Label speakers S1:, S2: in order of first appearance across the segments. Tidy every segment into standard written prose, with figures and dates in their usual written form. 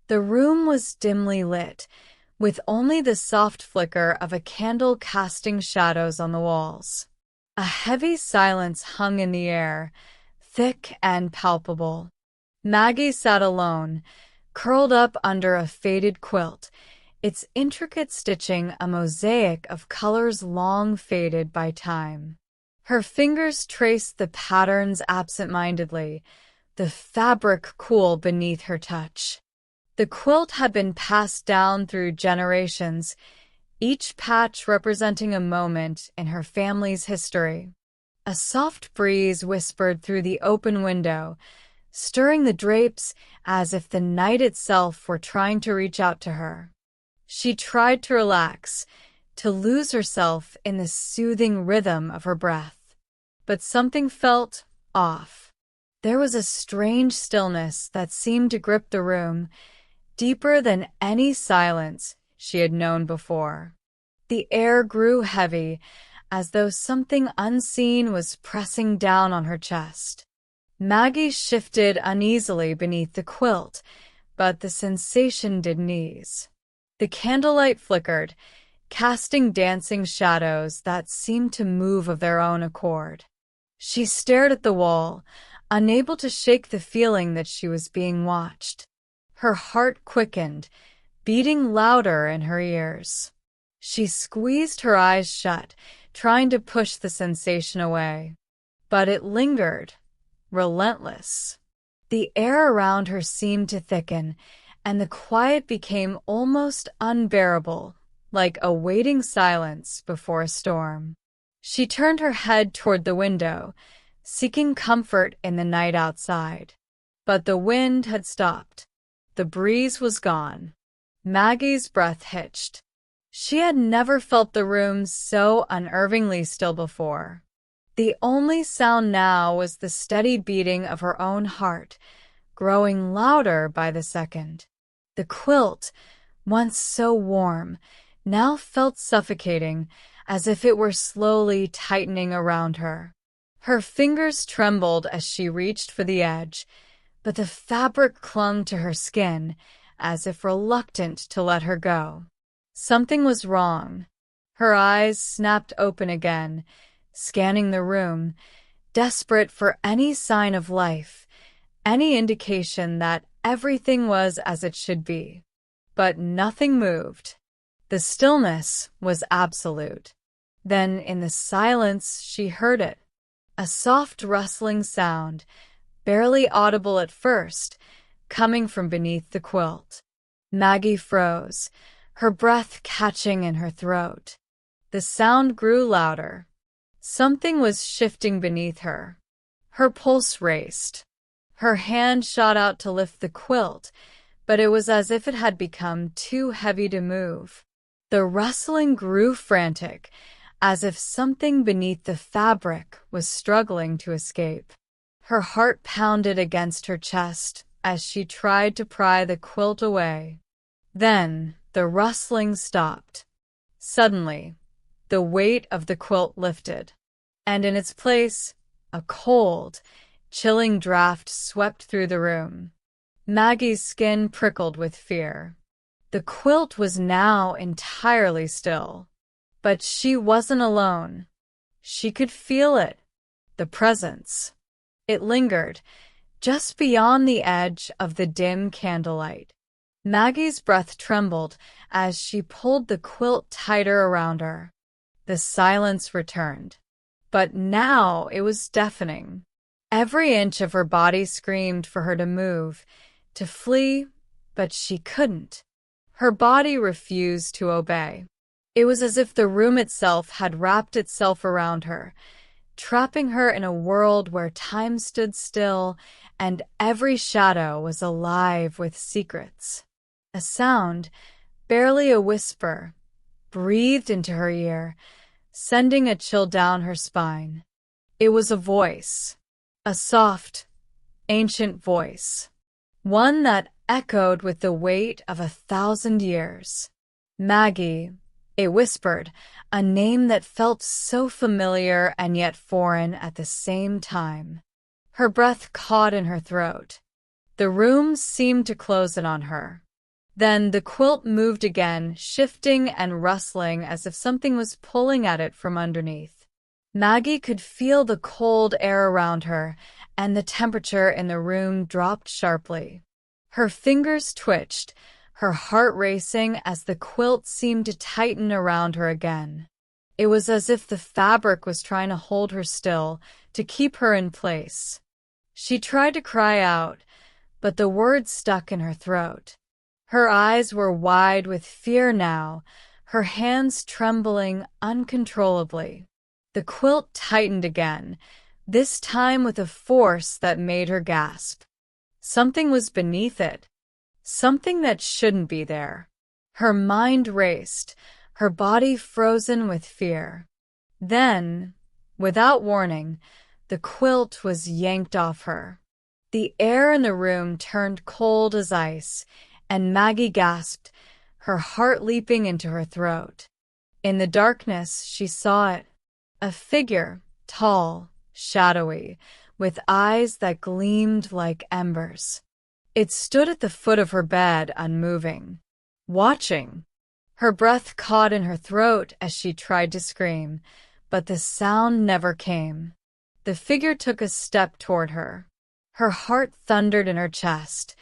S1: The room was dimly lit, with only the soft flicker of a candle casting shadows on the walls. A heavy silence hung in the air, thick and palpable. Maggie sat alone, curled up under a faded quilt, its intricate stitching a mosaic of colors long faded by time. Her fingers traced the patterns absent-mindedly, the fabric cool beneath her touch. The quilt had been passed down through generations, each patch representing a moment in her family's history. A soft breeze whispered through the open window, stirring the drapes as if the night itself were trying to reach out to her. She tried to relax, to lose herself in the soothing rhythm of her breath. But something felt off. There was a strange stillness that seemed to grip the room, deeper than any silence she had known before. The air grew heavy, as though something unseen was pressing down on her chest. Maggie shifted uneasily beneath the quilt, but the sensation didn't ease. The candlelight flickered, casting dancing shadows that seemed to move of their own accord. She stared at the wall, unable to shake the feeling that she was being watched. Her heart quickened, beating louder in her ears. She squeezed her eyes shut, trying to push the sensation away. But it lingered, relentless. The air around her seemed to thicken, and the quiet became almost unbearable, like a waiting silence before a storm. She turned her head toward the window, seeking comfort in the night outside. But the wind had stopped. The breeze was gone. Maggie's breath hitched. She had never felt the room so unnervingly still before. The only sound now was the steady beating of her own heart, growing louder by the second. The quilt, once so warm, now felt suffocating, as if it were slowly tightening around her. Her fingers trembled as she reached for the edge, but the fabric clung to her skin, as if reluctant to let her go. Something was wrong. Her eyes snapped open again, scanning the room, desperate for any sign of life, any indication that everything was as it should be. But nothing moved. The stillness was absolute. Then, in the silence, she heard it. A soft rustling sound, barely audible at first, coming from beneath the quilt. Maggie froze, her breath catching in her throat. The sound grew louder. Something was shifting beneath her. Her pulse raced. Her hand shot out to lift the quilt, but it was as if it had become too heavy to move. The rustling grew frantic, as if something beneath the fabric was struggling to escape. Her heart pounded against her chest as she tried to pry the quilt away. Then the rustling stopped. Suddenly, the weight of the quilt lifted, and in its place, a cold, chilling draft swept through the room. Maggie's skin prickled with fear. The quilt was now entirely still. But she wasn't alone. She could feel it, the presence. It lingered, just beyond the edge of the dim candlelight. Maggie's breath trembled as she pulled the quilt tighter around her. The silence returned. But now it was deafening. Every inch of her body screamed for her to move, to flee, but she couldn't. Her body refused to obey. It was as if the room itself had wrapped itself around her, trapping her in a world where time stood still and every shadow was alive with secrets. A sound, barely a whisper, breathed into her ear, sending a chill down her spine. It was a voice, a soft, ancient voice, one that echoed with the weight of 1,000 years. Maggie, it whispered, a name that felt so familiar and yet foreign at the same time. Her breath caught in her throat. The room seemed to close in on her. Then the quilt moved again, shifting and rustling as if something was pulling at it from underneath. Maggie could feel the cold air around her, and the temperature in the room dropped sharply. Her fingers twitched, her heart racing as the quilt seemed to tighten around her again. It was as if the fabric was trying to hold her still, to keep her in place. She tried to cry out, but the words stuck in her throat. Her eyes were wide with fear now, her hands trembling uncontrollably. The quilt tightened again, this time with a force that made her gasp. Something was beneath it, something that shouldn't be there. Her mind raced, her body frozen with fear. Then, without warning, the quilt was yanked off her. The air in the room turned cold as ice, and Maggie gasped, her heart leaping into her throat. In the darkness, she saw it. A figure, tall, shadowy, with eyes that gleamed like embers. It stood at the foot of her bed, unmoving, watching. Her breath caught in her throat as she tried to scream, but the sound never came. The figure took a step toward her. Her heart thundered in her chest,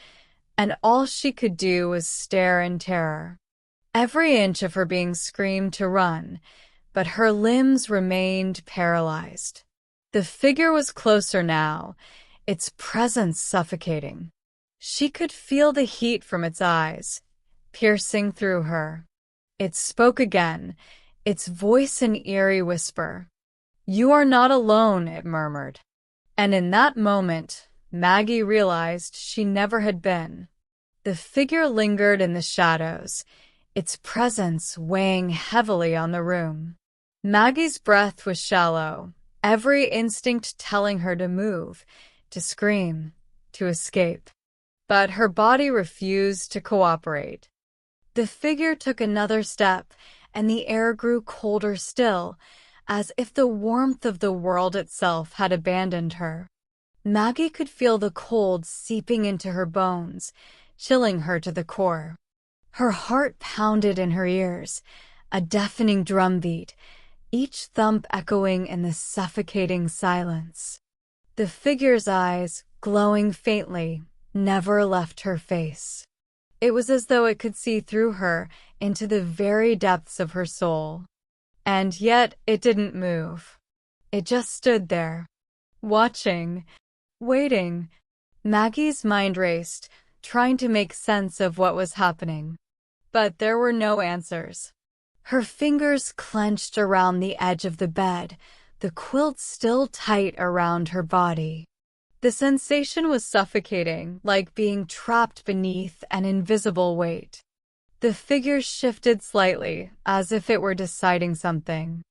S1: and all she could do was stare in terror. Every inch of her being screamed to run, but her limbs remained paralyzed. The figure was closer now, its presence suffocating. She could feel the heat from its eyes, piercing through her. It spoke again, its voice an eerie whisper. "You are not alone," it murmured. And in that moment, Maggie realized she never had been. The figure lingered in the shadows, its presence weighing heavily on the room. Maggie's breath was shallow, every instinct telling her to move, to scream, to escape. But her body refused to cooperate. The figure took another step, and the air grew colder still, as if the warmth of the world itself had abandoned her. Maggie could feel the cold seeping into her bones, chilling her to the core. Her heart pounded in her ears, a deafening drumbeat, each thump echoing in the suffocating silence. The figure's eyes, glowing faintly, never left her face. It was as though it could see through her into the very depths of her soul. And yet it didn't move. It just stood there, watching, waiting. Maggie's mind raced, trying to make sense of what was happening. But there were no answers. Her fingers clenched around the edge of the bed, the quilt still tight around her body. The sensation was suffocating, like being trapped beneath an invisible weight. The figure shifted slightly, as if it were deciding something.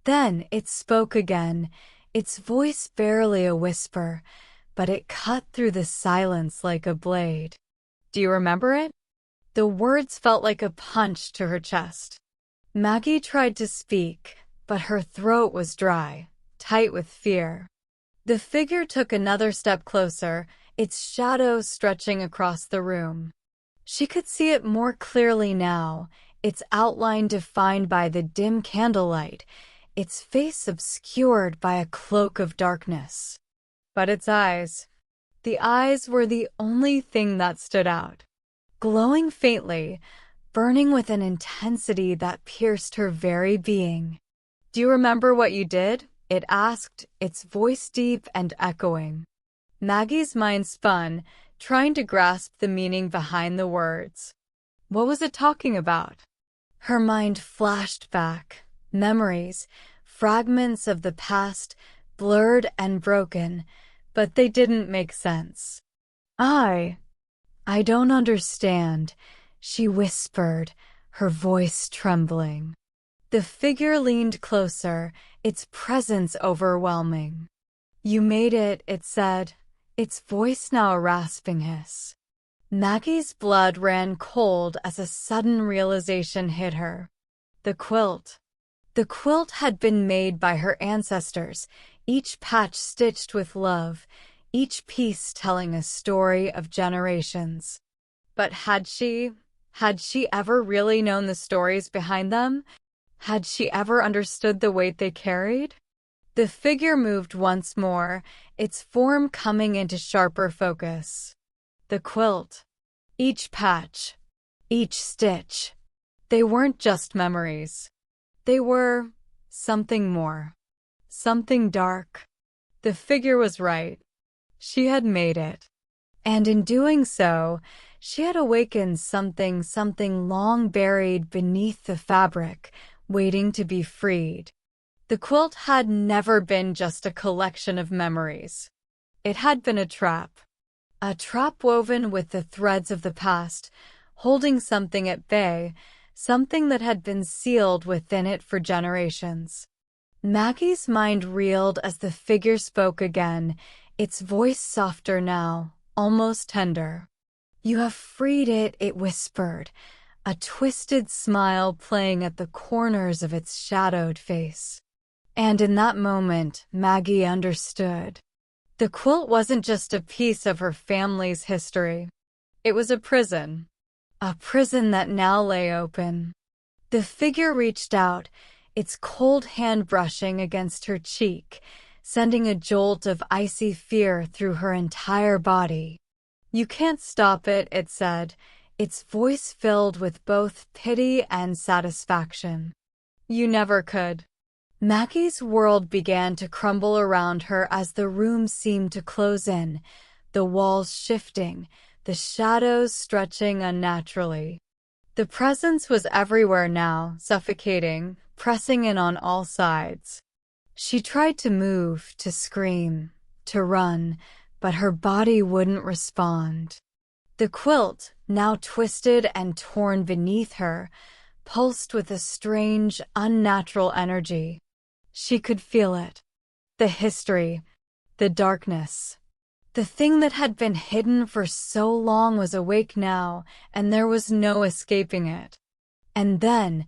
S1: Then it spoke again, its voice barely a whisper, but it cut through the silence like a blade. Do you remember it? The words felt like a punch to her chest. Maggie tried to speak, but her throat was dry, tight with fear. The figure took another step closer, its shadow stretching across the room. She could see it more clearly now, its outline defined by the dim candlelight, its face obscured by a cloak of darkness. But its eyes, the eyes were the only thing that stood out. Glowing faintly, burning with an intensity that pierced her very being. "Do you remember what you did?" it asked, its voice deep and echoing. Maggie's mind spun, trying to grasp the meaning behind the words. What was it talking about? Her mind flashed back, memories, fragments of the past, blurred and broken, but they didn't make sense. I don't understand," she whispered, her voice trembling. The figure leaned closer, its presence overwhelming. "You made it," it said, its voice now a rasping hiss. Maggie's blood ran cold as a sudden realization hit her. The quilt. The quilt had been made by her ancestors, each patch stitched with love, each piece telling a story of generations. But had she, Had she ever really known the stories behind them? Had she ever understood the weight they carried? The figure moved once more, its form coming into sharper focus. The quilt. Each patch. Each stitch. They weren't just memories. They were something more. Something dark. The figure was right. She had made it. And in doing so, she had awakened something long buried beneath the fabric, waiting to be freed. The quilt had never been just a collection of memories. It had been a trap woven with the threads of the past, holding something at bay, something that had been sealed within it for generations. Maggie's mind reeled as the figure spoke again, its voice softer now, almost tender. "You have freed it," it whispered, a twisted smile playing at the corners of its shadowed face. And in that moment, Maggie understood. The quilt wasn't just a piece of her family's history. It was a prison that now lay open. The figure reached out, its cold hand brushing against her cheek, sending a jolt of icy fear through her entire body. "You can't stop it," it said, its voice filled with both pity and satisfaction. "You never could." Maggie's world began to crumble around her as the room seemed to close in, the walls shifting, the shadows stretching unnaturally. The presence was everywhere now, suffocating, pressing in on all sides. She tried to move, to scream, to run, but her body wouldn't respond. The quilt, now twisted and torn beneath her, pulsed with a strange, unnatural energy. She could feel it. The history, the darkness. The thing that had been hidden for so long was awake now, and there was no escaping it. And then,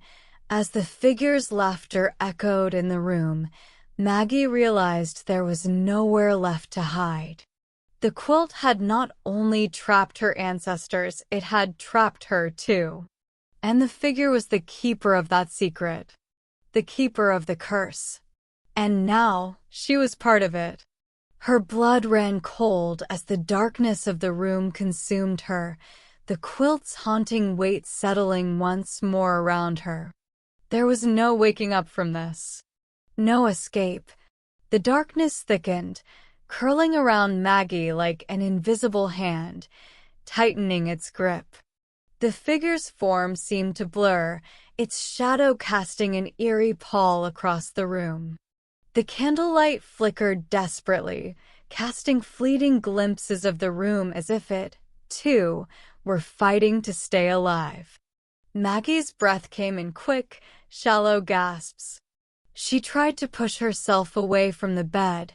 S1: as the figure's laughter echoed in the room, Maggie realized there was nowhere left to hide. The quilt had not only trapped her ancestors, it had trapped her too. And the figure was the keeper of that secret. The keeper of the curse. And now, she was part of it. Her blood ran cold as the darkness of the room consumed her, the quilt's haunting weight settling once more around her. There was no waking up from this. No escape. The darkness thickened, curling around Maggie like an invisible hand, tightening its grip. The figure's form seemed to blur, its shadow casting an eerie pall across the room. The candlelight flickered desperately, casting fleeting glimpses of the room as if it, too, were fighting to stay alive. Maggie's breath came in quick, shallow gasps. She tried to push herself away from the bed,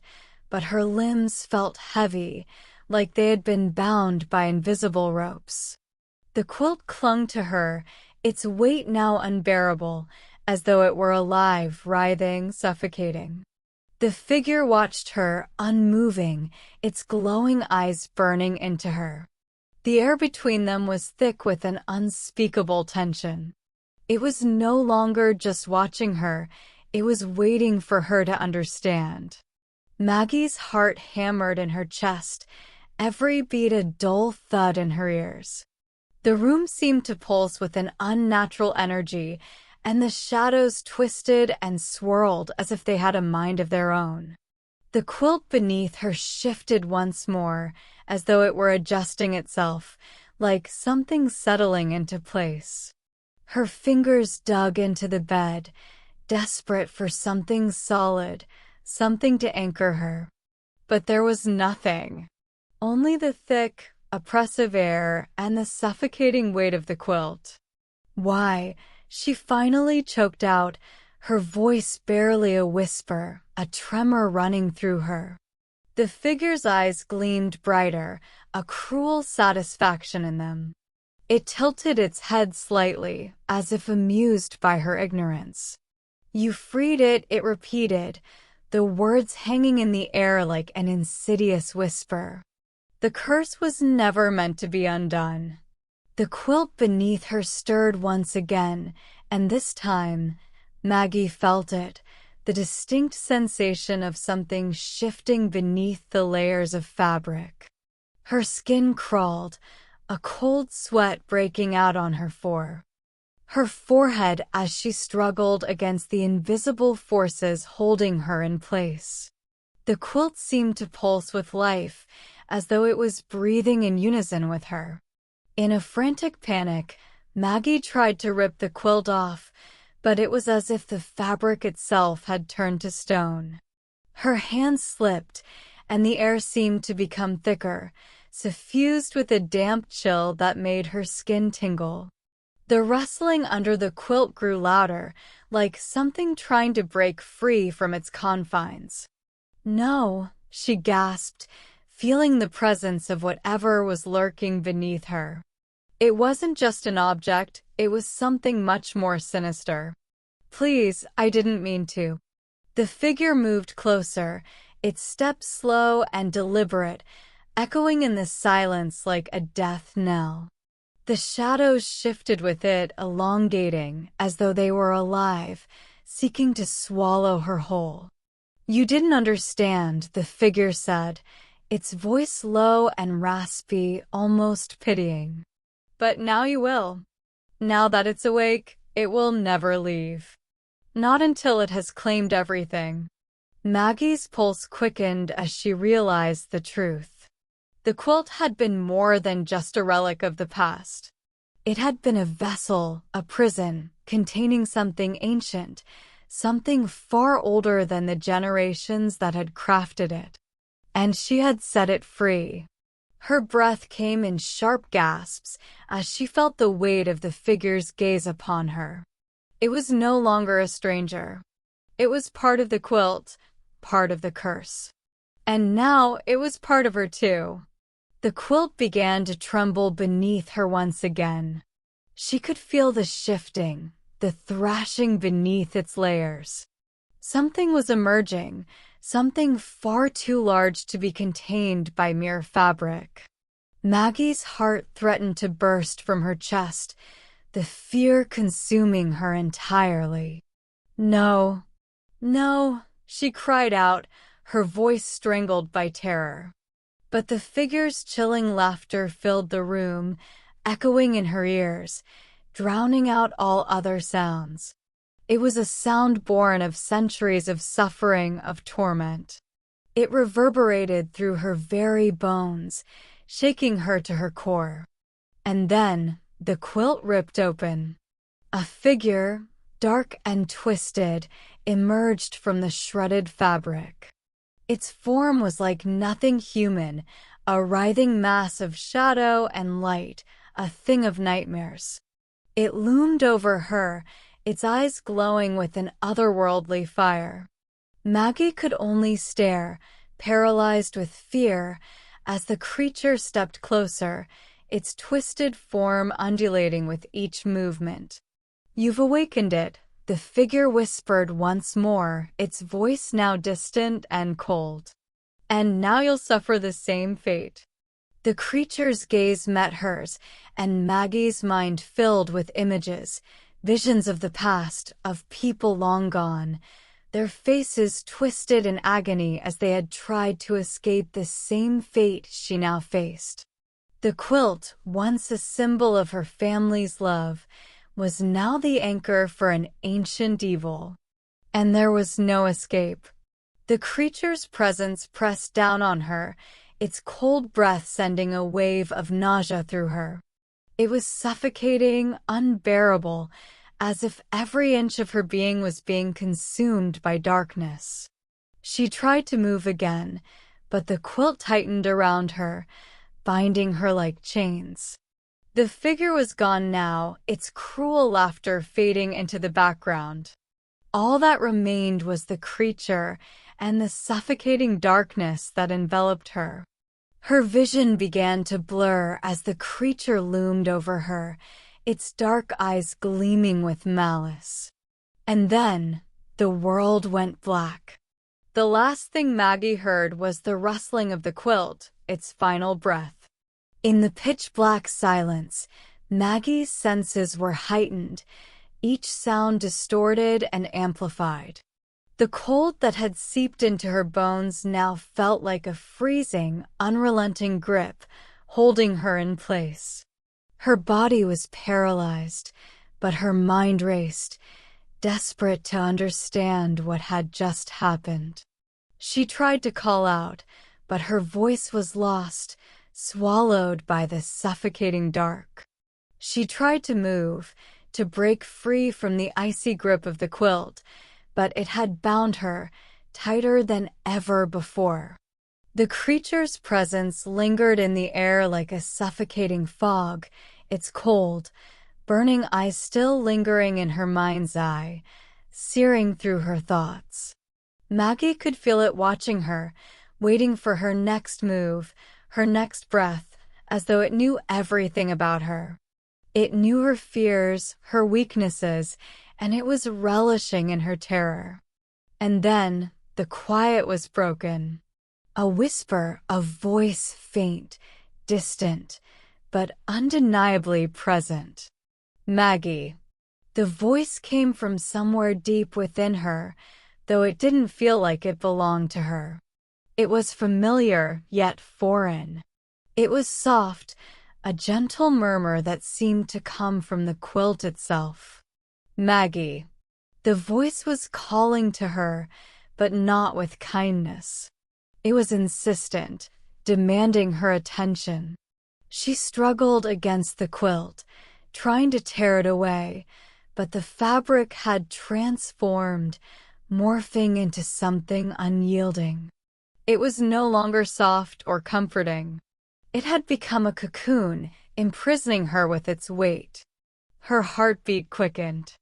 S1: but her limbs felt heavy, like they had been bound by invisible ropes. The quilt clung to her, its weight now unbearable, as though it were alive, writhing, suffocating. The figure watched her, unmoving, its glowing eyes burning into her. The air between them was thick with an unspeakable tension. It was no longer just watching her, it was waiting for her to understand. Maggie's heart hammered in her chest, every beat a dull thud in her ears. The room seemed to pulse with an unnatural energy, and the shadows twisted and swirled as if they had a mind of their own. The quilt beneath her shifted once more, as though it were adjusting itself, like something settling into place. Her fingers dug into the bed, desperate for something solid, something to anchor her. But there was nothing. Only the thick, oppressive air and the suffocating weight of the quilt. "Why?" she finally choked out, her voice barely a whisper, a tremor running through her. The figure's eyes gleamed brighter, a cruel satisfaction in them. It tilted its head slightly, as if amused by her ignorance. "You freed it," it repeated, the words hanging in the air like an insidious whisper. "The curse was never meant to be undone." The quilt beneath her stirred once again, and this time, Maggie felt it, the distinct sensation of something shifting beneath the layers of fabric. Her skin crawled, a cold sweat breaking out on her forehead as she struggled against the invisible forces holding her in place. The quilt seemed to pulse with life, as though it was breathing in unison with her. In a frantic panic, Maggie tried to rip the quilt off, but it was as if the fabric itself had turned to stone. Her hands slipped, and the air seemed to become thicker, suffused with a damp chill that made her skin tingle. The rustling under the quilt grew louder, like something trying to break free from its confines. "No," she gasped, feeling the presence of whatever was lurking beneath her. It wasn't just an object, it was something much more sinister. "Please, I didn't mean to." The figure moved closer, its steps slow and deliberate, echoing in the silence like a death knell. The shadows shifted with it, elongating, as though they were alive, seeking to swallow her whole. "You didn't understand," the figure said, its voice low and raspy, almost pitying. "But now you will. Now that it's awake, it will never leave. Not until it has claimed everything." Maggie's pulse quickened as she realized the truth. The quilt had been more than just a relic of the past. It had been a vessel, a prison, containing something ancient, something far older than the generations that had crafted it. And she had set it free. Her breath came in sharp gasps as she felt the weight of the figure's gaze upon her. It was no longer a stranger. It was part of the quilt, part of the curse. And now it was part of her too. The quilt began to tremble beneath her once again. She could feel the shifting, the thrashing beneath its layers. Something was emerging, something far too large to be contained by mere fabric. Maggie's heart threatened to burst from her chest, the fear consuming her entirely. "No, no," she cried out, her voice strangled by terror. But the figure's chilling laughter filled the room, echoing in her ears, drowning out all other sounds. It was a sound born of centuries of suffering, of torment. It reverberated through her very bones, shaking her to her core. And then the quilt ripped open. A figure, dark and twisted, emerged from the shredded fabric. Its form was like nothing human, a writhing mass of shadow and light, a thing of nightmares. It loomed over her, its eyes glowing with an otherworldly fire. Maggie could only stare, paralyzed with fear, as the creature stepped closer, its twisted form undulating with each movement. "You've awakened it," the figure whispered once more, its voice now distant and cold. "And now you'll suffer the same fate." The creature's gaze met hers, and Maggie's mind filled with images, visions of the past, of people long gone, their faces twisted in agony as they had tried to escape the same fate she now faced. The quilt, once a symbol of her family's love, was now the anchor for an ancient evil. And there was no escape. The creature's presence pressed down on her, its cold breath sending a wave of nausea through her. It was suffocating, unbearable, as if every inch of her being was being consumed by darkness. She tried to move again, but the quilt tightened around her, binding her like chains. The figure was gone now, its cruel laughter fading into the background. All that remained was the creature and the suffocating darkness that enveloped her. Her vision began to blur as the creature loomed over her, its dark eyes gleaming with malice. And then the world went black. The last thing Maggie heard was the rustling of the quilt, its final breath. In the pitch-black silence, Maggie's senses were heightened, each sound distorted and amplified. The cold that had seeped into her bones now felt like a freezing, unrelenting grip, holding her in place. Her body was paralyzed, but her mind raced, desperate to understand what had just happened. She tried to call out, but her voice was lost, swallowed by the suffocating dark. She tried to move, to break free from the icy grip of the quilt, but it had bound her tighter than ever before. The creature's presence lingered in the air like a suffocating fog, its cold, burning eyes still lingering in her mind's eye, searing through her thoughts. Maggie could feel it watching her, waiting for her next move, her next breath, as though it knew everything about her. It knew her fears, her weaknesses, and it was relishing in her terror. And then the quiet was broken. A whisper, a voice faint, distant, but undeniably present. Maggie. The voice came from somewhere deep within her, though it didn't feel like it belonged to her. It was familiar, yet foreign. It was soft, a gentle murmur that seemed to come from the quilt itself. Maggie. The voice was calling to her, but not with kindness. It was insistent, demanding her attention. She struggled against the quilt, trying to tear it away, but the fabric had transformed, morphing into something unyielding. It was no longer soft or comforting. It had become a cocoon, imprisoning her with its weight. Her heartbeat quickened.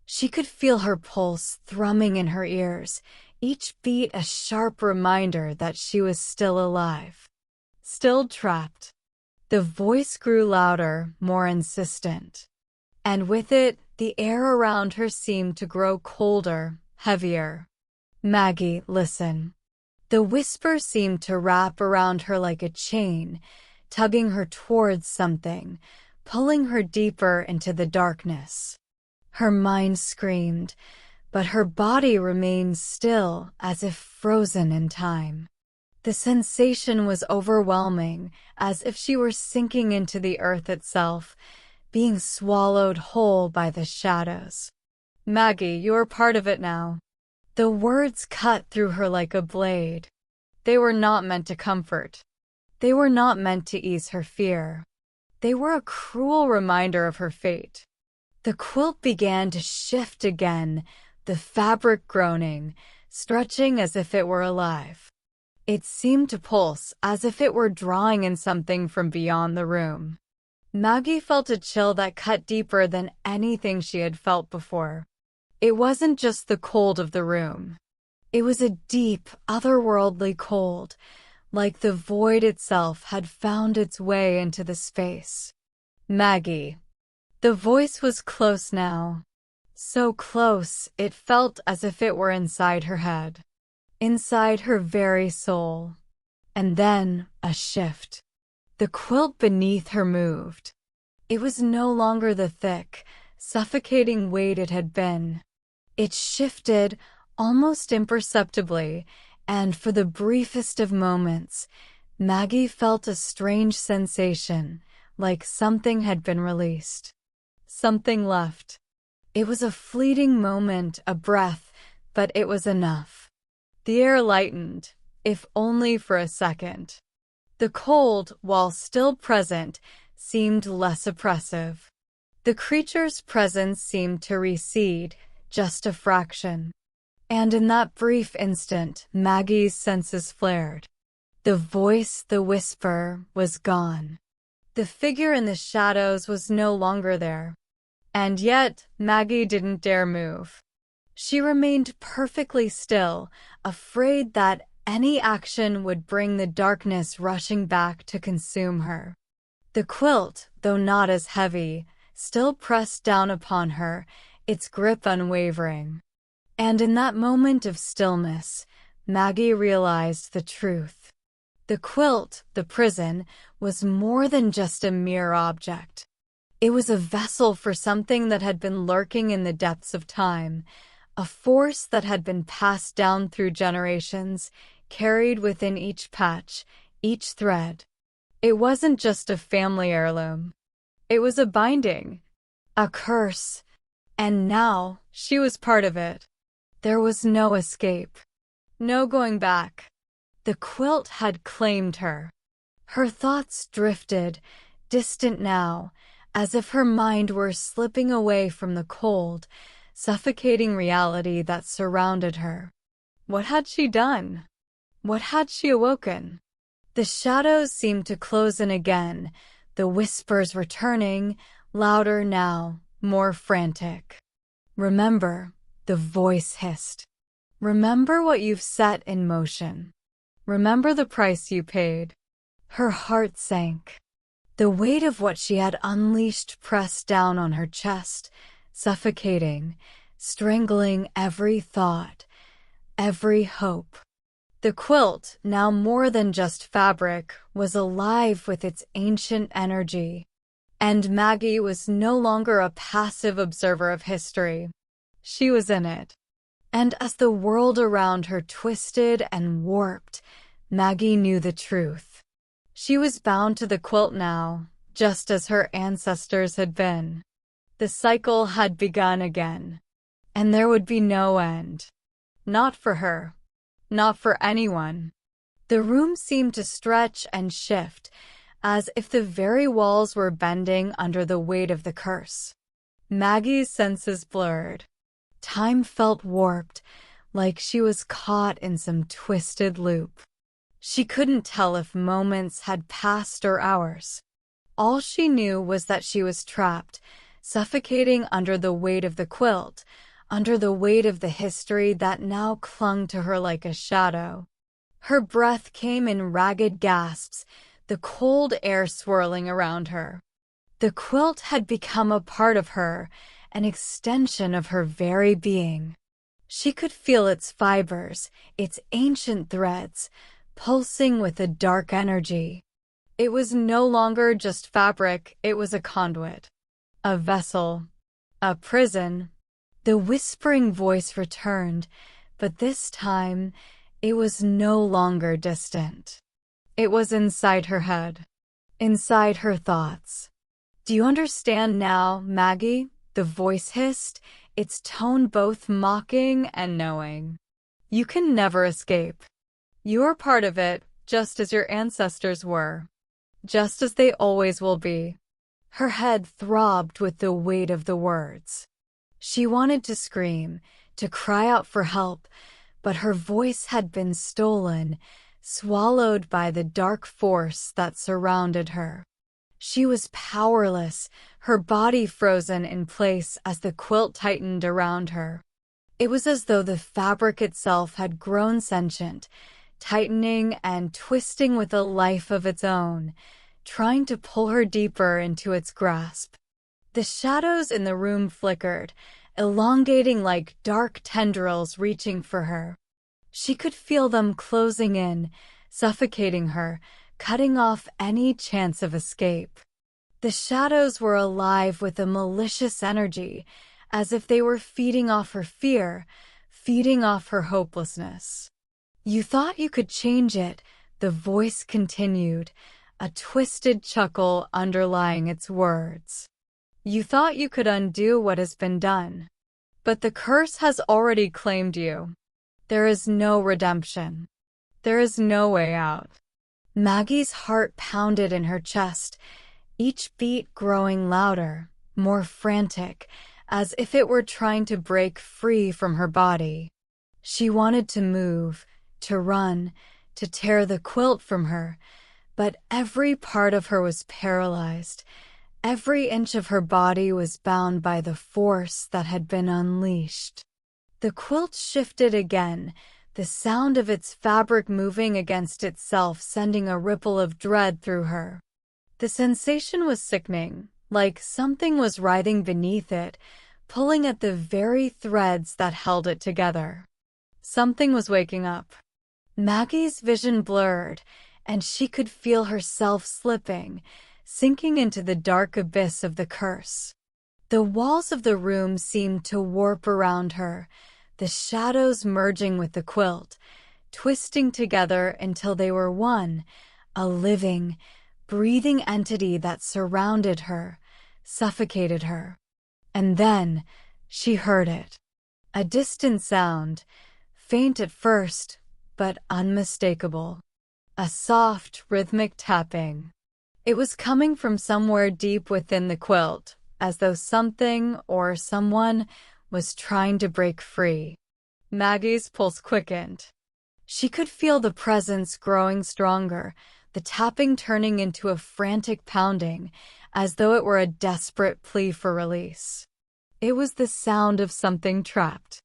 S1: She could feel her pulse thrumming in her ears, each beat a sharp reminder that she was still alive. Still trapped. The voice grew louder, more insistent. And with it, the air around her seemed to grow colder, heavier. Maggie, listen. The whisper seemed to wrap around her like a chain, tugging her towards something, pulling her deeper into the darkness. Her mind screamed, but her body remained still, as if frozen in time. The sensation was overwhelming, as if she were sinking into the earth itself, being swallowed whole by the shadows. Maggie, you are part of it now. The words cut through her like a blade. They were not meant to comfort. They were not meant to ease her fear. They were a cruel reminder of her fate. The quilt began to shift again, the fabric groaning, stretching as if it were alive. It seemed to pulse, as if it were drawing in something from beyond the room. Maggie felt a chill that cut deeper than anything she had felt before. It wasn't just the cold of the room. It was a deep, otherworldly cold, like the void itself had found its way into the space. Maggie. The voice was close now. So close, it felt as if it were inside her head. Inside her very soul. And then, a shift. The quilt beneath her moved. It was no longer the thick, suffocating weight it had been. It shifted, almost imperceptibly, and for the briefest of moments, Maggie felt a strange sensation, like something had been released. Something left. It was a fleeting moment, a breath, but it was enough. The air lightened, if only for a second. The cold, while still present, seemed less oppressive. The creature's presence seemed to recede, just a fraction. And in that brief instant, Maggie's senses flared. The voice, the whisper, was gone. The figure in the shadows was no longer there. And yet, Maggie didn't dare move. She remained perfectly still, afraid that any action would bring the darkness rushing back to consume her. The quilt, though not as heavy, still pressed down upon her, its grip unwavering. And in that moment of stillness, Maggie realized the truth. The quilt, the prison, was more than just a mere object. It was a vessel for something that had been lurking in the depths of time, a force that had been passed down through generations, carried within each patch, each thread. It wasn't just a family heirloom. It was a binding, a curse, and now she was part of it. There was no escape, no going back. The quilt had claimed her. Her thoughts drifted, distant now, as if her mind were slipping away from the cold, suffocating reality that surrounded her. What had she done? What had she awoken? The shadows seemed to close in again, the whispers returning, louder now, more frantic. Remember, the voice hissed. Remember what you've set in motion. Remember the price you paid. Her heart sank. The weight of what she had unleashed pressed down on her chest, suffocating, strangling every thought, every hope. The quilt, now more than just fabric, was alive with its ancient energy. And Maggie was no longer a passive observer of history. She was in it. And as the world around her twisted and warped, Maggie knew the truth. She was bound to the quilt now, just as her ancestors had been. The cycle had begun again, and there would be no end. Not for her, not for anyone. The room seemed to stretch and shift, as if the very walls were bending under the weight of the curse. Maggie's senses blurred. Time felt warped, like she was caught in some twisted loop. She couldn't tell if moments had passed or hours. All she knew was that she was trapped, suffocating under the weight of the quilt, under the weight of the history that now clung to her like a shadow. Her breath came in ragged gasps, the cold air swirling around her. The quilt had become a part of her, an extension of her very being. She could feel its fibers, its ancient threads, pulsing with a dark energy. It was no longer just fabric, it was a conduit, a vessel, a prison. The whispering voice returned, but this time it was no longer distant. It was inside her head, inside her thoughts. "Do you understand now, Maggie?" The voice hissed, its tone both mocking and knowing. "You can never escape. You are part of it, just as your ancestors were, just as they always will be." Her head throbbed with the weight of the words. She wanted to scream, to cry out for help, but her voice had been stolen, swallowed by the dark force that surrounded her. She was powerless, her body frozen in place as the quilt tightened around her. It was as though the fabric itself had grown sentient, tightening and twisting with a life of its own, trying to pull her deeper into its grasp. The shadows in the room flickered, elongating like dark tendrils reaching for her. She could feel them closing in, suffocating her, cutting off any chance of escape. The shadows were alive with a malicious energy, as if they were feeding off her fear, feeding off her hopelessness. "You thought you could change it," the voice continued, a twisted chuckle underlying its words. "You thought you could undo what has been done. But the curse has already claimed you. There is no redemption. There is no way out." Maggie's heart pounded in her chest, each beat growing louder, more frantic, as if it were trying to break free from her body. She wanted to move, to run, to tear the quilt from her, but every part of her was paralyzed. Every inch of her body was bound by the force that had been unleashed. The quilt shifted again, the sound of its fabric moving against itself sending a ripple of dread through her. The sensation was sickening, like something was writhing beneath it, pulling at the very threads that held it together. Something was waking up. Maggie's vision blurred, and she could feel herself slipping, sinking into the dark abyss of the curse. The walls of the room seemed to warp around her, the shadows merging with the quilt, twisting together until they were one, a living, breathing entity that surrounded her, suffocated her. And then she heard it. A distant sound, faint at first, but unmistakable. A soft, rhythmic tapping. It was coming from somewhere deep within the quilt, as though something or someone was trying to break free. Maggie's pulse quickened. She could feel the presence growing stronger, the tapping turning into a frantic pounding, as though it were a desperate plea for release. It was the sound of something trapped.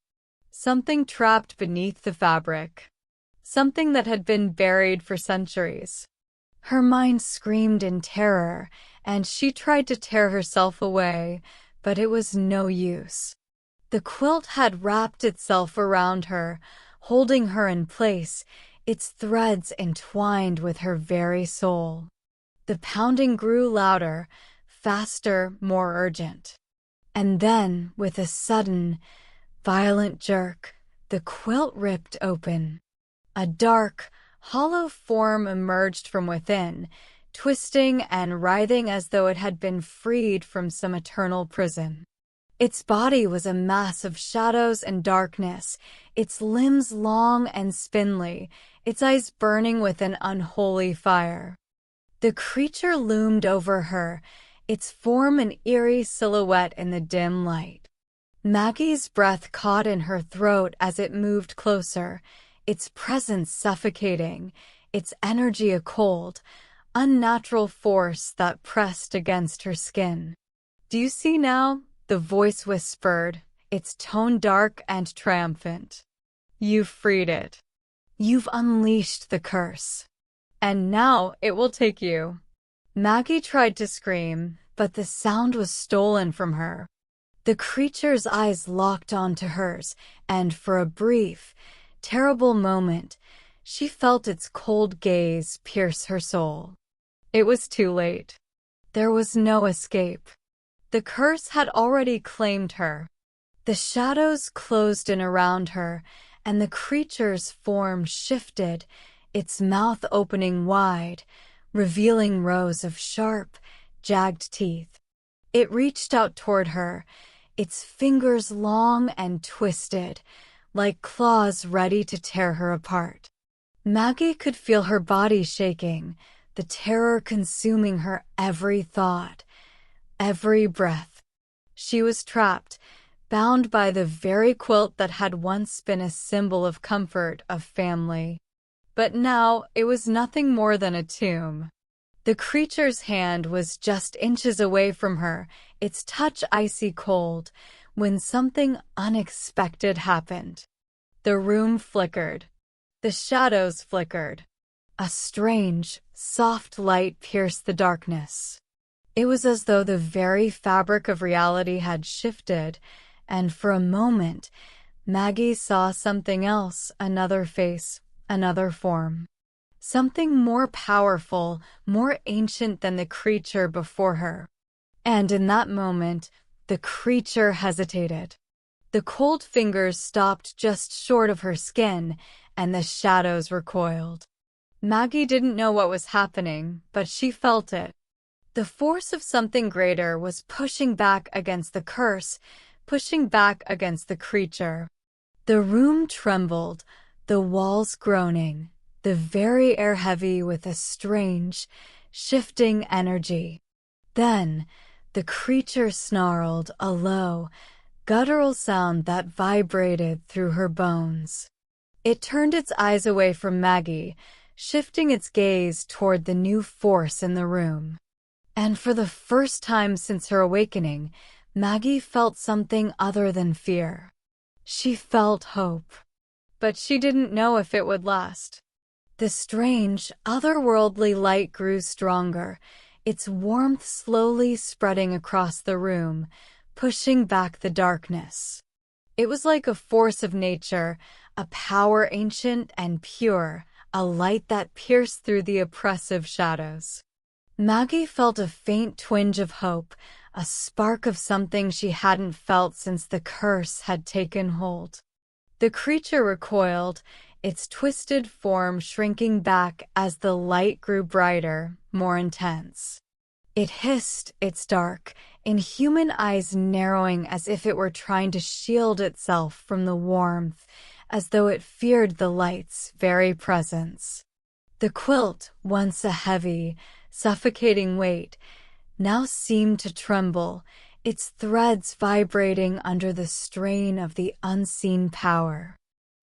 S1: Something trapped beneath the fabric. Something that had been buried for centuries. Her mind screamed in terror, and she tried to tear herself away, but it was no use. The quilt had wrapped itself around her, holding her in place, its threads entwined with her very soul. The pounding grew louder, faster, more urgent. And then, with a sudden, violent jerk, the quilt ripped open. A dark, hollow form emerged from within, twisting and writhing as though it had been freed from some eternal prison. Its body was a mass of shadows and darkness, its limbs long and spindly, its eyes burning with an unholy fire. The creature loomed over her, its form an eerie silhouette in the dim light. Maggie's breath caught in her throat as it moved closer, its presence suffocating, its energy a cold, unnatural force that pressed against her skin. "Do you see now?" the voice whispered, its tone dark and triumphant. "You've freed it. You've unleashed the curse. And now it will take you." Maggie tried to scream, but the sound was stolen from her. The creature's eyes locked onto hers, and for a brief, terrible moment, she felt its cold gaze pierce her soul. It was too late. There was no escape. The curse had already claimed her. The shadows closed in around her, and the creature's form shifted, its mouth opening wide, revealing rows of sharp, jagged teeth. It reached out toward her, its fingers long and twisted, like claws ready to tear her apart. Maggie could feel her body shaking, the terror consuming her every thought, every breath. She was trapped, bound by the very quilt that had once been a symbol of comfort, of family. But now it was nothing more than a tomb. The creature's hand was just inches away from her, its touch icy cold, when something unexpected happened. The room flickered. The shadows flickered. A strange, soft light pierced the darkness. It was as though the very fabric of reality had shifted, and for a moment, Maggie saw something else, another face, another form. Something more powerful, more ancient than the creature before her. And in that moment, the creature hesitated. The cold fingers stopped just short of her skin, and the shadows recoiled. Maggie didn't know what was happening, but she felt it. The force of something greater was pushing back against the curse, pushing back against the creature. The room trembled, the walls groaning, the very air heavy with a strange, shifting energy. Then, the creature snarled, a low, guttural sound that vibrated through her bones. It turned its eyes away from Maggie, shifting its gaze toward the new force in the room. And for the first time since her awakening, Maggie felt something other than fear. She felt hope. But she didn't know if it would last. The strange, otherworldly light grew stronger, its warmth slowly spreading across the room, pushing back the darkness. It was like a force of nature, a power ancient and pure, a light that pierced through the oppressive shadows. Maggie felt a faint twinge of hope, a spark of something she hadn't felt since the curse had taken hold. The creature recoiled, its twisted form shrinking back as the light grew brighter, more intense. It hissed, its dark, inhuman eyes narrowing as if it were trying to shield itself from the warmth, as though it feared the light's very presence. The quilt, once a heavy, suffocating weight, now seemed to tremble, its threads vibrating under the strain of the unseen power.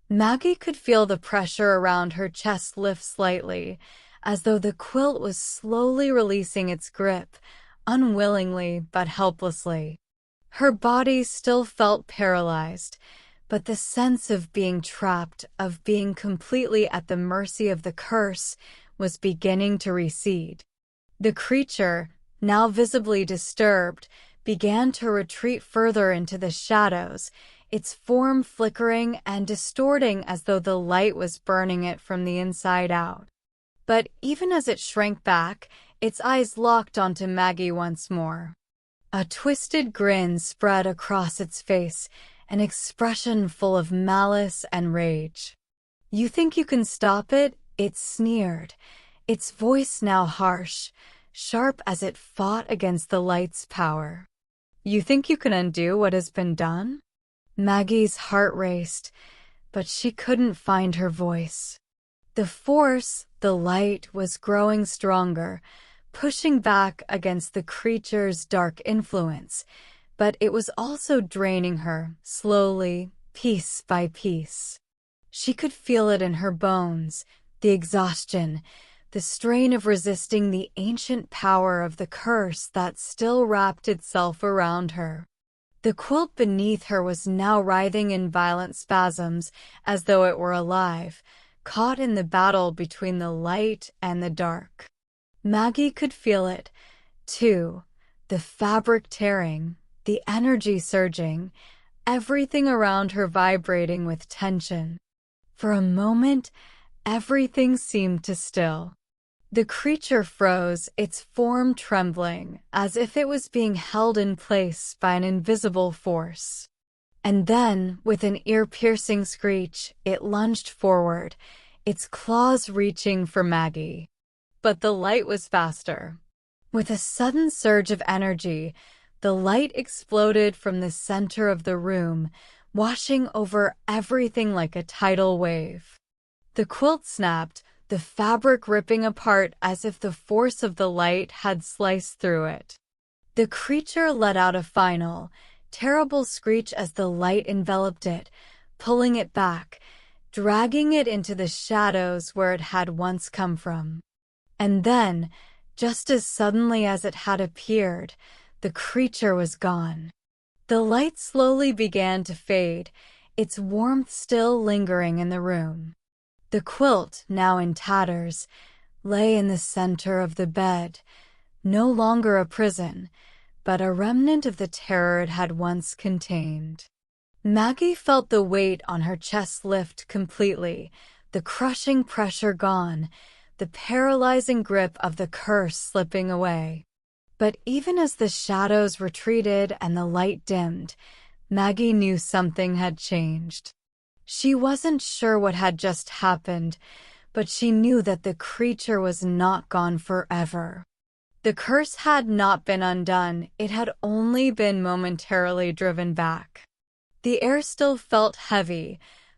S1: Maggie could feel the pressure around her chest lift slightly, as though the quilt was slowly releasing its grip, unwillingly but helplessly. Her body still felt paralyzed, but the sense of being trapped, of being completely at the mercy of the curse, was beginning to recede. The creature, now visibly disturbed, began to retreat further into the shadows, its form flickering and distorting as though the light was burning it from the inside out. But even as it shrank back, its eyes locked onto Maggie once more. A twisted grin spread across its face, an expression full of malice and rage. "You think you can stop it?" it sneered, its voice now harsh, sharp as it fought against the light's power. "You think you can undo what has been done?" Maggie's heart raced, but she couldn't find her voice. The force, the light, was growing stronger, pushing back against the creature's dark influence, but it was also draining her, slowly, piece by piece. She could feel it in her bones, the exhaustion, the strain of resisting the ancient power of the curse that still wrapped itself around her. The quilt beneath her was now writhing in violent spasms, as though it were alive, caught in the battle between the light and the dark. Maggie could feel it, too, the fabric tearing, the energy surging, everything around her vibrating with tension. For a moment, everything seemed to still. The creature froze, its form trembling, as if it was being held in place by an invisible force. And then, with an ear-piercing screech, it lunged forward, its claws reaching for Maggie. But the light was faster. With a sudden surge of energy, the light exploded from the center of the room, washing over everything like a tidal wave. The quilt snapped, the fabric ripping apart as if the force of the light had sliced through it. The creature let out a final, terrible screech as the light enveloped it, pulling it back, dragging it into the shadows where it had once come from. And then, just as suddenly as it had appeared, the creature was gone. The light slowly began to fade, its warmth still lingering in the room. The quilt, now in tatters, lay in the center of the bed, no longer a prison, but a remnant of the terror it had once contained. Maggie felt the weight on her chest lift completely, the crushing pressure gone, the paralyzing grip of the curse slipping away. But even as the shadows retreated and the light dimmed, Maggie knew something had changed. She wasn't sure what had just happened, but she knew that the creature was not gone forever. The curse had not been undone, it had only been momentarily driven back. The air still felt heavy,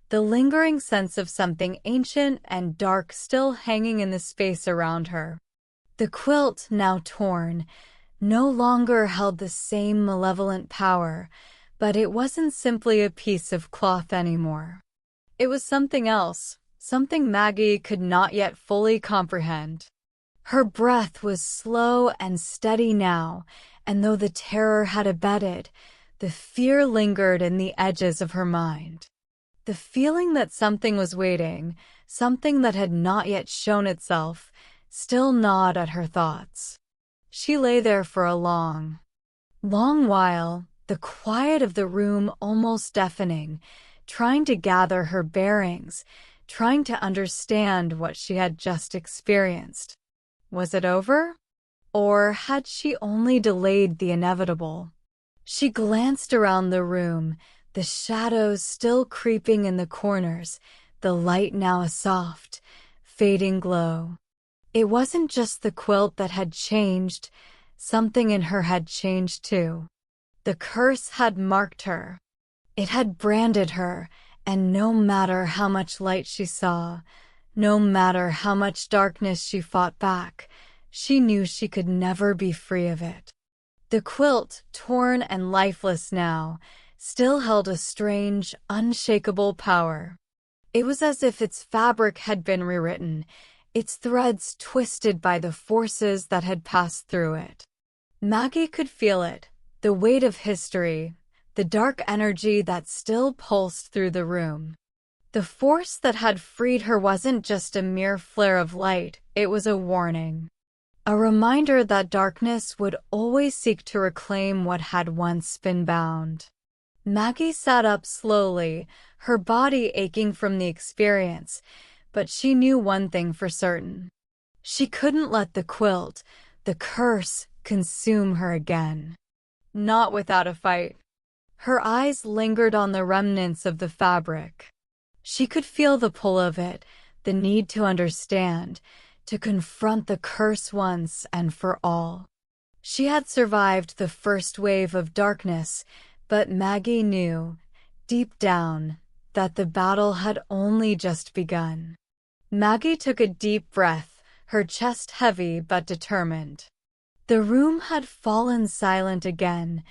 S1: the lingering sense of something ancient and dark still hanging in the space around her. The quilt, now torn, no longer held the same malevolent power, but it wasn't simply a piece of cloth anymore. It was something else, something Maggie could not yet fully comprehend. Her breath was slow and steady now, and though the terror had abated, the fear lingered in the edges of her mind. The feeling that something was waiting, something that had not yet shown itself, still gnawed at her thoughts. She lay there for a long while, the quiet of the room almost deafening, trying to gather her bearings, trying to understand what she had just experienced. Was it over? Or had she only delayed the inevitable? She glanced around the room, the shadows still creeping in the corners, the light now a soft, fading glow. It wasn't just the quilt that had changed, something in her had changed too. The curse had marked her. It had branded her, and no matter how much light she saw, no matter how much darkness she fought back, she knew she could never be free of it. The quilt, torn and lifeless now, still held a strange, unshakable power. It was as if its fabric had been rewritten, its threads twisted by the forces that had passed through it. Maggie could feel it, the weight of history, the dark energy that still pulsed through the room. The force that had freed her wasn't just a mere flare of light, it was a warning. A reminder that darkness would always seek to reclaim what had once been bound. Maggie sat up slowly, her body aching from the experience, but she knew one thing for certain. She couldn't let the quilt, the curse, consume her again. Not without a fight. Her eyes lingered on the remnants of the fabric. She could feel the pull of it, the need to understand, to confront the curse once and for all. She had survived the first wave of darkness, but Maggie knew, deep down, that the battle had only just begun. Maggie took a deep breath, her chest heavy but determined. The room had fallen silent again,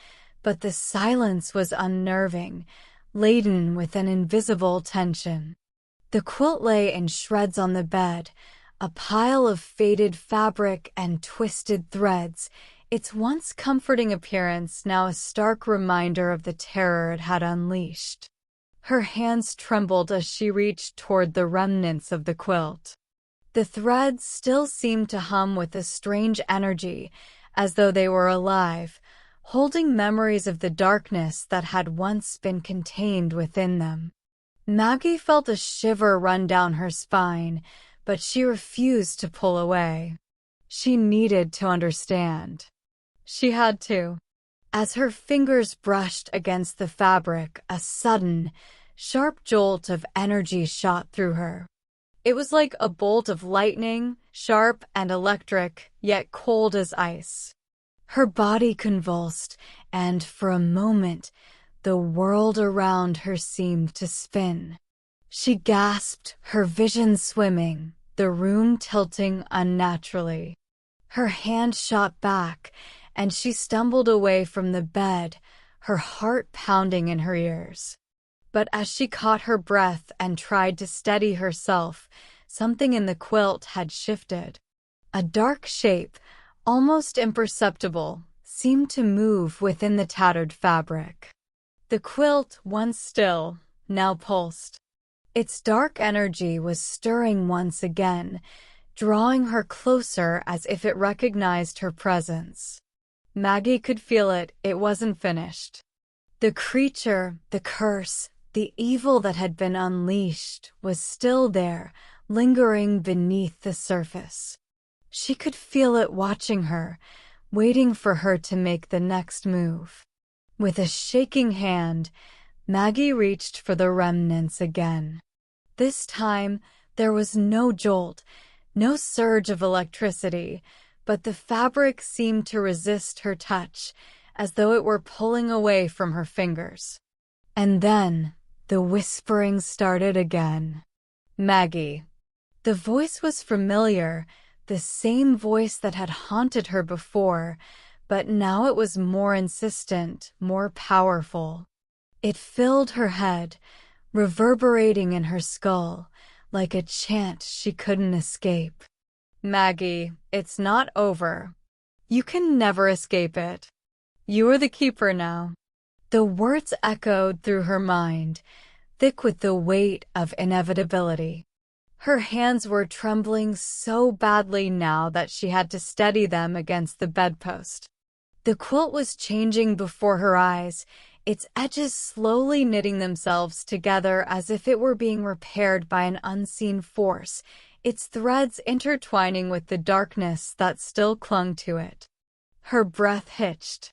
S1: but the silence was unnerving, laden with an invisible tension. The quilt lay in shreds on the bed, a pile of faded fabric and twisted threads, its once comforting appearance now a stark reminder of the terror it had unleashed. Her hands trembled as she reached toward the remnants of the quilt. The threads still seemed to hum with a strange energy, as though they were alive, holding memories of the darkness that had once been contained within them. Maggie felt a shiver run down her spine, but she refused to pull away. She needed to understand. She had to. As her fingers brushed against the fabric, a sudden, sharp jolt of energy shot through her. It was like a bolt of lightning, sharp and electric, yet cold as ice. Her body convulsed, and for a moment, the world around her seemed to spin. She gasped, her vision swimming, the room tilting unnaturally. Her hand shot back, and she stumbled away from the bed, her heart pounding in her ears. But as she caught her breath and tried to steady herself, something in the quilt had shifted. A dark shape, almost imperceptible, seemed to move within the tattered fabric. The quilt, once still, now pulsed. Its dark energy was stirring once again, drawing her closer as if it recognized her presence. Maggie could feel it, it wasn't finished. The creature, the curse, the evil that had been unleashed was still there, lingering beneath the surface. She could feel it watching her, waiting for her to make the next move. With a shaking hand, Maggie reached for the remnants again. This time, there was no jolt, no surge of electricity, but the fabric seemed to resist her touch, as though it were pulling away from her fingers. And then, the whispering started again. Maggie. The voice was familiar, the same voice that had haunted her before, but now it was more insistent, more powerful. It filled her head, reverberating in her skull, like a chant she couldn't escape. Maggie, it's not over. You can never escape it. You are the keeper now. The words echoed through her mind, thick with the weight of inevitability. Her hands were trembling so badly now that she had to steady them against the bedpost. The quilt was changing before her eyes, its edges slowly knitting themselves together as if it were being repaired by an unseen force, its threads intertwining with the darkness that still clung to it. Her breath hitched.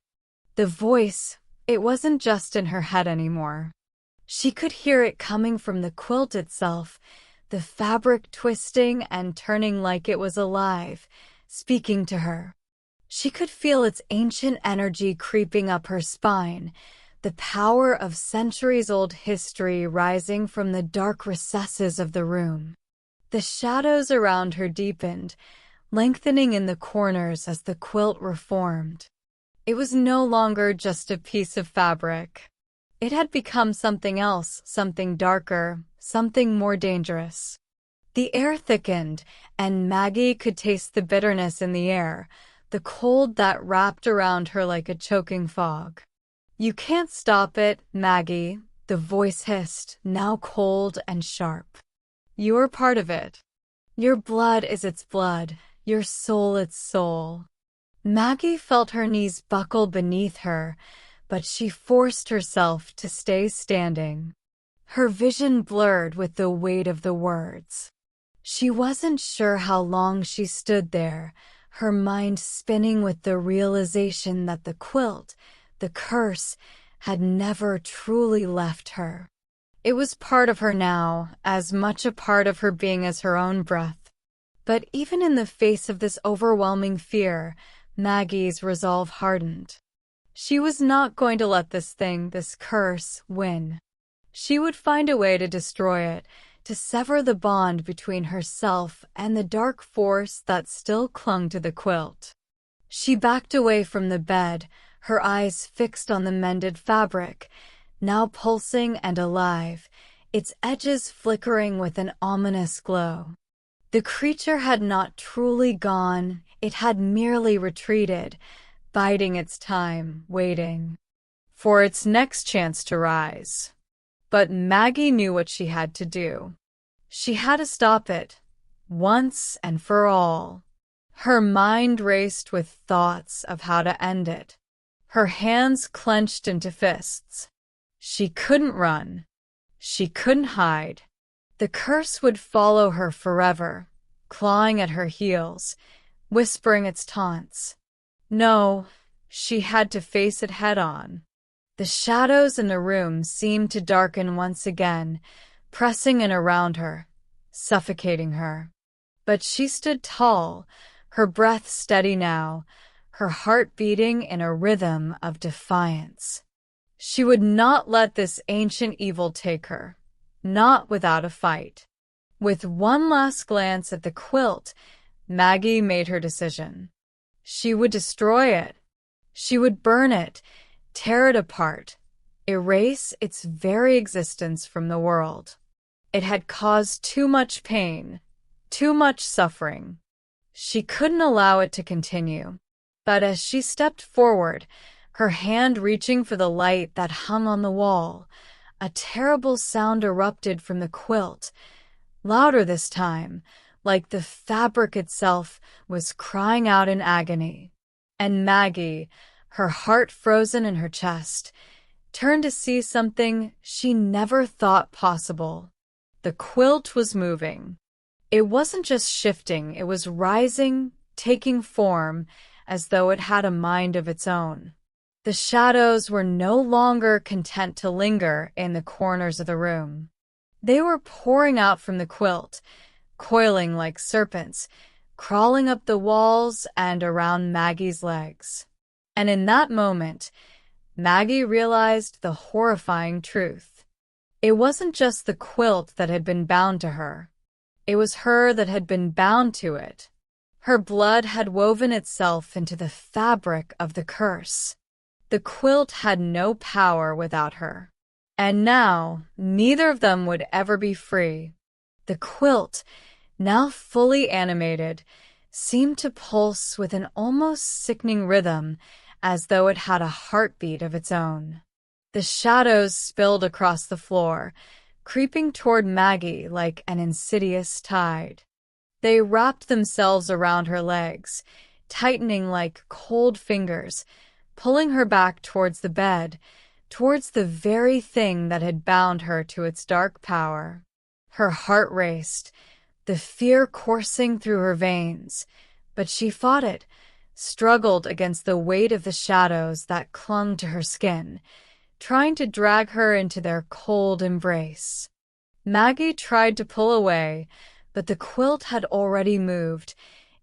S1: The voice, it wasn't just in her head anymore. She could hear it coming from the quilt itself, the fabric twisting and turning like it was alive, speaking to her. She could feel its ancient energy creeping up her spine, the power of centuries-old history rising from the dark recesses of the room. The shadows around her deepened, lengthening in the corners as the quilt reformed. It was no longer just a piece of fabric. It had become something else, something darker, something more dangerous. The air thickened, and Maggie could taste the bitterness in the air, the cold that wrapped around her like a choking fog. "You can't stop it, Maggie," the voice hissed, now cold and sharp. "You're part of it. Your blood is its blood, your soul its soul." Maggie felt her knees buckle beneath her, but she forced herself to stay standing. Her vision blurred with the weight of the words. She wasn't sure how long she stood there, her mind spinning with the realization that the quilt, the curse, had never truly left her. It was part of her now, as much a part of her being as her own breath. But even in the face of this overwhelming fear, Maggie's resolve hardened. She was not going to let this thing, this curse, win. She would find a way to destroy it, to sever the bond between herself and the dark force that still clung to the quilt. She backed away from the bed, her eyes fixed on the mended fabric, now pulsing and alive, its edges flickering with an ominous glow. The creature had not truly gone, it had merely retreated, biding its time, waiting for its next chance to rise. But Maggie knew what she had to do. She had to stop it, once and for all. Her mind raced with thoughts of how to end it. Her hands clenched into fists. She couldn't run. She couldn't hide. The curse would follow her forever, clawing at her heels, whispering its taunts. No, she had to face it head-on. The shadows in the room seemed to darken once again, pressing in around her, suffocating her. But she stood tall, her breath steady now, her heart beating in a rhythm of defiance. She would not let this ancient evil take her, not without a fight. With one last glance at the quilt, Maggie made her decision. She would destroy it. She would burn it, tear it apart, erase its very existence from the world. It had caused too much pain, too much suffering. She couldn't allow it to continue. But as she stepped forward, her hand reaching for the light that hung on the wall, a terrible sound erupted from the quilt, louder this time, like the fabric itself was crying out in agony. And Maggie, her heart frozen in her chest, turned to see something she never thought possible. The quilt was moving. It wasn't just shifting, it was rising, taking form, as though it had a mind of its own. The shadows were no longer content to linger in the corners of the room. They were pouring out from the quilt, coiling like serpents, crawling up the walls and around Maggie's legs. And in that moment, Maggie realized the horrifying truth. It wasn't just the quilt that had been bound to her. It was her that had been bound to it. Her blood had woven itself into the fabric of the curse. The quilt had no power without her. And now, neither of them would ever be free. The quilt, now fully animated, seemed to pulse with an almost sickening rhythm, as though it had a heartbeat of its own. The shadows spilled across the floor, creeping toward Maggie like an insidious tide. They wrapped themselves around her legs, tightening like cold fingers, pulling her back towards the bed, towards the very thing that had bound her to its dark power. Her heart raced, the fear coursing through her veins, but she fought it, struggled against the weight of the shadows that clung to her skin, trying to drag her into their cold embrace. Maggie tried to pull away, but the quilt had already moved,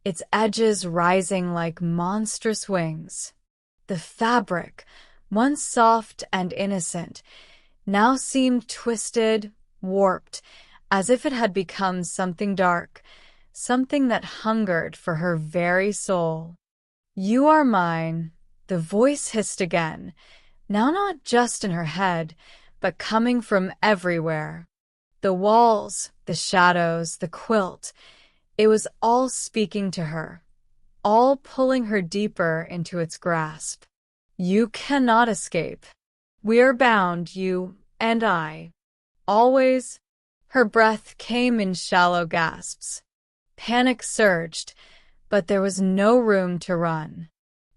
S1: its edges rising like monstrous wings. The fabric, once soft and innocent, now seemed twisted, warped, as if it had become something dark, something that hungered for her very soul. "You are mine," the voice hissed again, now not just in her head, but coming from everywhere. The walls, the shadows, the quilt, it was all speaking to her, all pulling her deeper into its grasp. "You cannot escape. We are bound, you and I. Always." Her breath came in shallow gasps. Panic surged, but there was no room to run.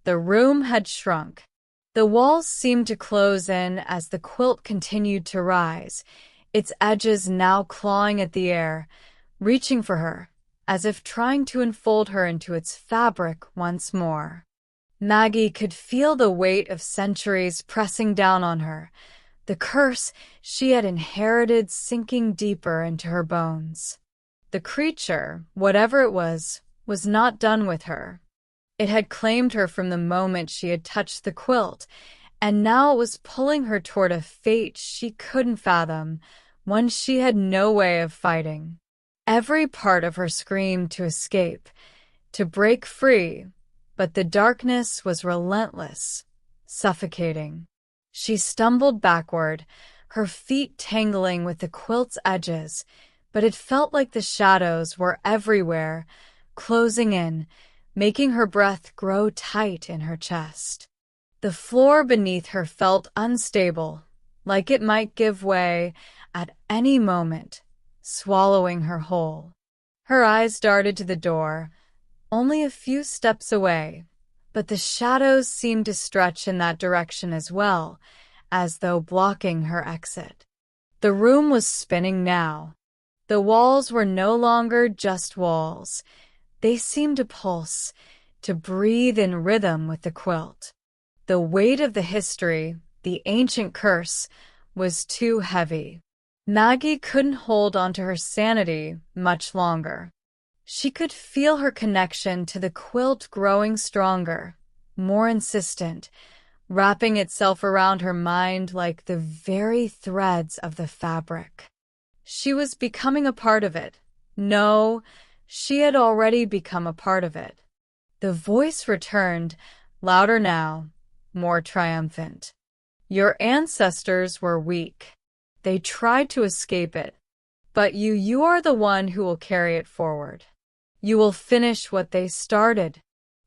S1: The room had shrunk. The walls seemed to close in as the quilt continued to rise, its edges now clawing at the air, reaching for her, as if trying to enfold her into its fabric once more. Maggie could feel the weight of centuries pressing down on her, the curse she had inherited sinking deeper into her bones. The creature, whatever it was not done with her. It had claimed her from the moment she had touched the quilt, and now it was pulling her toward a fate she couldn't fathom, one she had no way of fighting. Every part of her screamed to escape, to break free, but the darkness was relentless, suffocating. She stumbled backward, her feet tangling with the quilt's edges, but it felt like the shadows were everywhere, closing in, making her breath grow tight in her chest. The floor beneath her felt unstable, like it might give way at any moment, swallowing her whole. Her eyes darted to the door, only a few steps away, but the shadows seemed to stretch in that direction as well, as though blocking her exit. The room was spinning now. The walls were no longer just walls. They seemed to pulse, to breathe in rhythm with the quilt. The weight of the history, the ancient curse, was too heavy. Maggie couldn't hold onto her sanity much longer. She could feel her connection to the quilt growing stronger, more insistent, wrapping itself around her mind like the very threads of the fabric. She was becoming a part of it. No, she had already become a part of it. The voice returned, louder now, more triumphant. "Your ancestors were weak. They tried to escape it. But you are the one who will carry it forward. You will finish what they started."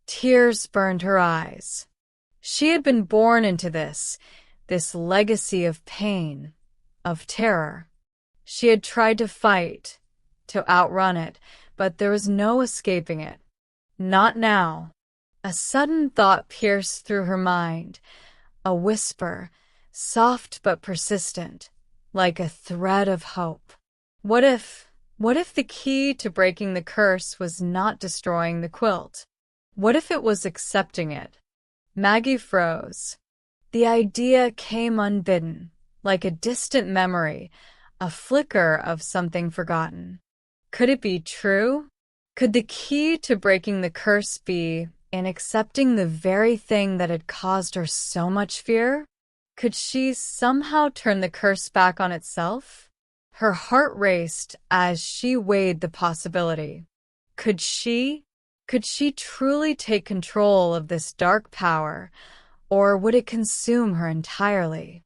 S1: Tears burned her eyes. She had been born into this legacy of pain, of terror. She had tried to fight, to outrun it, but there was no escaping it. Not now. A sudden thought pierced through her mind, a whisper, soft but persistent, like a thread of hope. What if the key to breaking the curse was not destroying the quilt? What if it was accepting it? Maggie froze. The idea came unbidden, like a distant memory, a flicker of something forgotten. Could it be true? Could the key to breaking the curse be in accepting the very thing that had caused her so much fear? Could she somehow turn the curse back on itself? Her heart raced as she weighed the possibility. Could she truly take control of this dark power, or would it consume her entirely?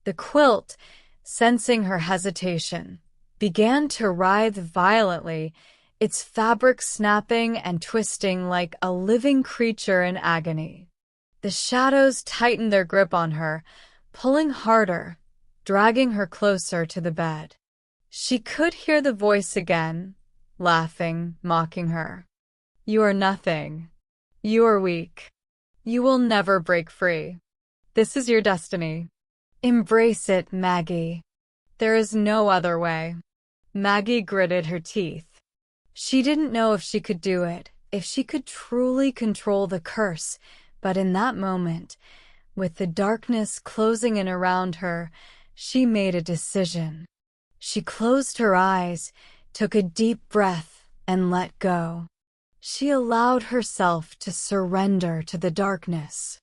S1: The quilt, sensing her hesitation, began to writhe violently, its fabric snapping and twisting like a living creature in agony. The shadows tightened their grip on her, pulling harder, dragging her closer to the bed. She could hear the voice again, laughing, mocking her. "You are nothing. You are weak. You will never break free. This is your destiny. Embrace it, Maggie. There is no other way." Maggie gritted her teeth. She didn't know if she could do it, if she could truly control the curse, but in that moment, with the darkness closing in around her, she made a decision. She closed her eyes, took a deep breath, and let go. She allowed herself to surrender to the darkness.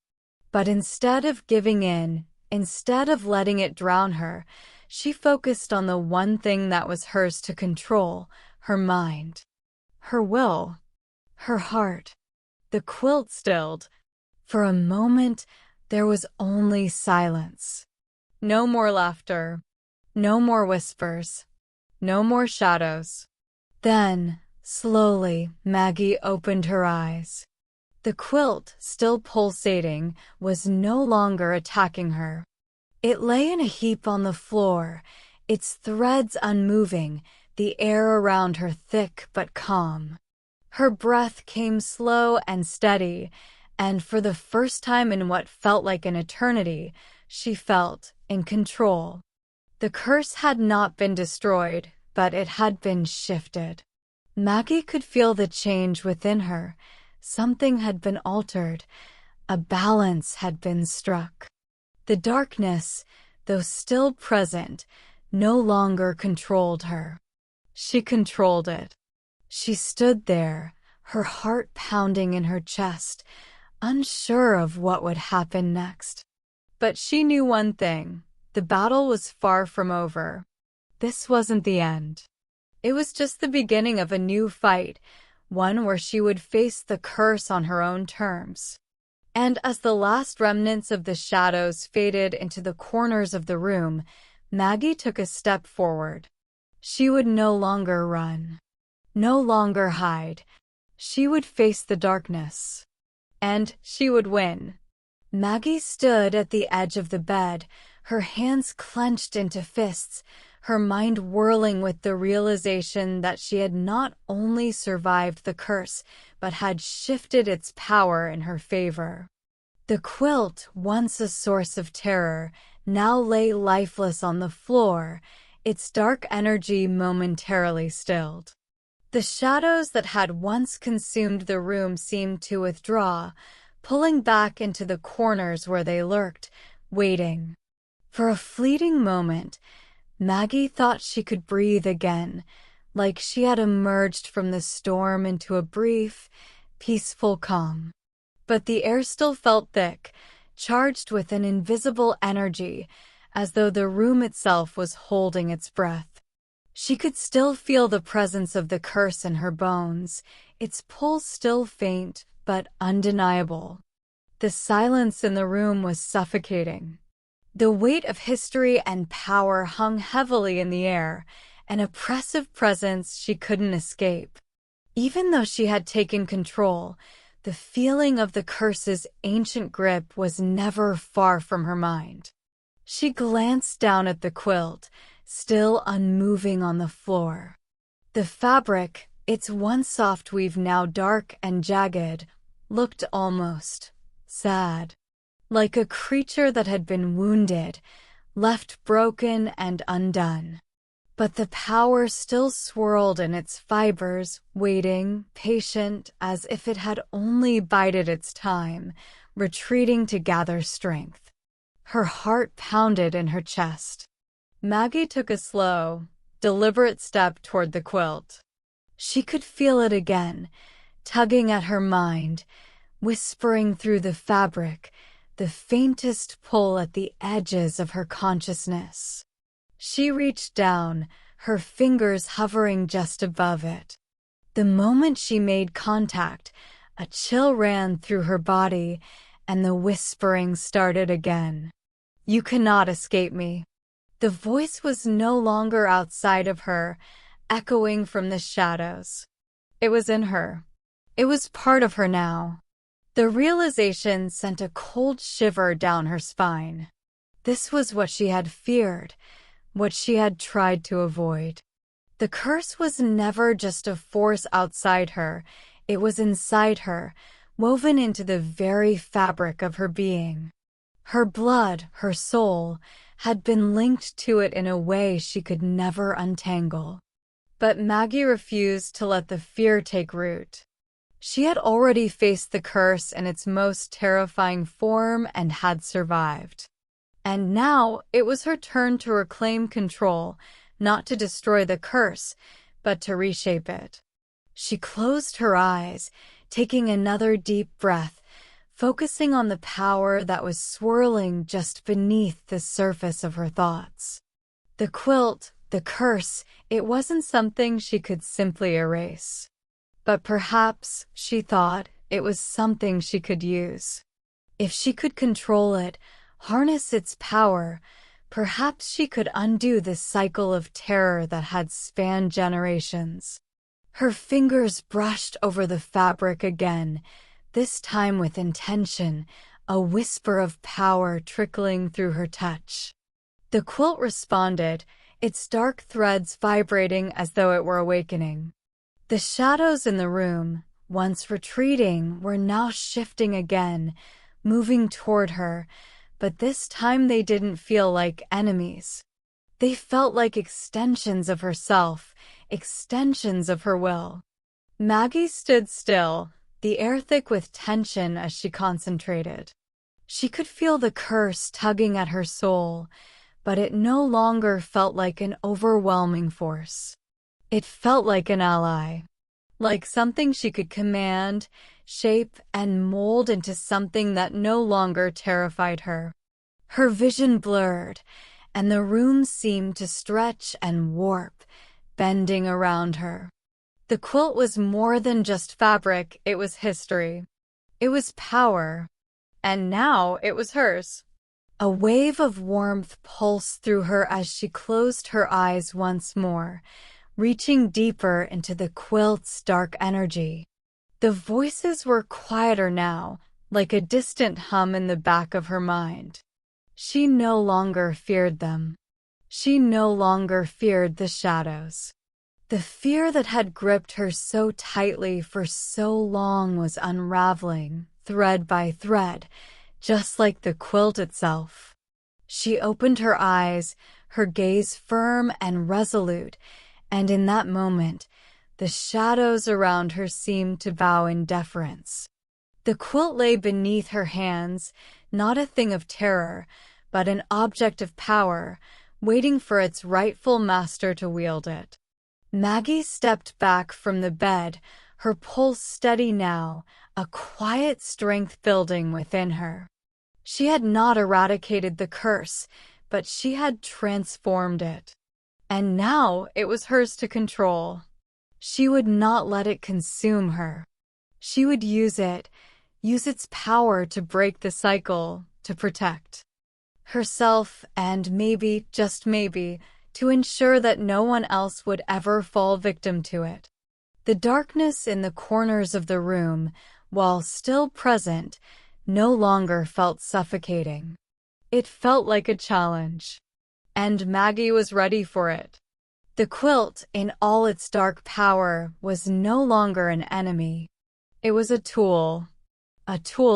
S1: But instead of giving in, instead of letting it drown her, she focused on the one thing that was hers to control, her mind, her will, her heart. The quilt stilled. For a moment, there was only silence. No more laughter, no more whispers, no more shadows. Then, slowly, Maggie opened her eyes. The quilt, still pulsating, was no longer attacking her. It lay in a heap on the floor, its threads unmoving, the air around her thick but calm. Her breath came slow and steady, and for the first time in what felt like an eternity, she felt in control. The curse had not been destroyed, but it had been shifted. Maggie could feel the change within her. Something had been altered. A balance had been struck. The darkness, though still present, no longer controlled her. She controlled it. She stood there, her heart pounding in her chest, unsure of what would happen next. But she knew one thing. The battle was far from over. This wasn't the end. It was just the beginning of a new fight, one where she would face the curse on her own terms. And as the last remnants of the shadows faded into the corners of the room, Maggie took a step forward. She would no longer run, no longer hide. She would face the darkness. And she would win. Maggie stood at the edge of the bed, her hands clenched into fists, her mind whirling with the realization that she had not only survived the curse, but had shifted its power in her favor. The quilt, once a source of terror, now lay lifeless on the floor, its dark energy momentarily stilled. The shadows that had once consumed the room seemed to withdraw, pulling back into the corners where they lurked, waiting. For a fleeting moment, Maggie thought she could breathe again, like she had emerged from the storm into a brief, peaceful calm. But the air still felt thick, charged with an invisible energy, as though the room itself was holding its breath. She could still feel the presence of the curse in her bones, its pull still faint but undeniable. The silence in the room was suffocating. The weight of history and power hung heavily in the air, an oppressive presence she couldn't escape. Even though she had taken control, the feeling of the curse's ancient grip was never far from her mind. She glanced down at the quilt, still unmoving on the floor. The fabric, its once soft weave now dark and jagged, looked almost sad. Like a creature that had been wounded, left broken and undone. But the power still swirled in its fibers, waiting, patient, as if it had only bided its time, retreating to gather strength. Her heart pounded in her chest. Maggie took a slow, deliberate step toward the quilt. She could feel it again, tugging at her mind, whispering through the fabric, the faintest pull at the edges of her consciousness. She reached down, her fingers hovering just above it. The moment she made contact, a chill ran through her body, and the whispering started again. "You cannot escape me." The voice was no longer outside of her, echoing from the shadows. It was in her. It was part of her now. The realization sent a cold shiver down her spine. This was what she had feared, what she had tried to avoid. The curse was never just a force outside her, it was inside her, woven into the very fabric of her being. Her blood, her soul, had been linked to it in a way she could never untangle. But Maggie refused to let the fear take root. She had already faced the curse in its most terrifying form and had survived. And now it was her turn to reclaim control, not to destroy the curse, but to reshape it. She closed her eyes, taking another deep breath, focusing on the power that was swirling just beneath the surface of her thoughts. The quilt, the curse, it wasn't something she could simply erase. But perhaps, she thought, it was something she could use. If she could control it, harness its power, perhaps she could undo this cycle of terror that had spanned generations. Her fingers brushed over the fabric again, this time with intention, a whisper of power trickling through her touch. The quilt responded, its dark threads vibrating as though it were awakening. The shadows in the room, once retreating, were now shifting again, moving toward her, but this time they didn't feel like enemies. They felt like extensions of herself, extensions of her will. Maggie stood still, the air thick with tension as she concentrated. She could feel the curse tugging at her soul, but it no longer felt like an overwhelming force. It felt like an ally, like something she could command, shape, and mold into something that no longer terrified her. Her vision blurred, and the room seemed to stretch and warp, bending around her. The quilt was more than just fabric, it was history. It was power. And now it was hers. A wave of warmth pulsed through her as she closed her eyes once more, reaching deeper into the quilt's dark energy. The voices were quieter now, like a distant hum in the back of her mind. She no longer feared them. She no longer feared the shadows. The fear that had gripped her so tightly for so long was unraveling, thread by thread, just like the quilt itself. She opened her eyes, her gaze firm and resolute, and in that moment, the shadows around her seemed to bow in deference. The quilt lay beneath her hands, not a thing of terror, but an object of power, waiting for its rightful master to wield it. Maggie stepped back from the bed, her pulse steady now, a quiet strength building within her. She had not eradicated the curse, but she had transformed it. And now it was hers to control. She would not let it consume her. She would use its power to break the cycle, to protect herself and maybe, just maybe, to ensure that no one else would ever fall victim to it. The darkness in the corners of the room, while still present, no longer felt suffocating. It felt like a challenge. And Maggie was ready for it. The quilt, in all its dark power, was no longer an enemy. It was a tool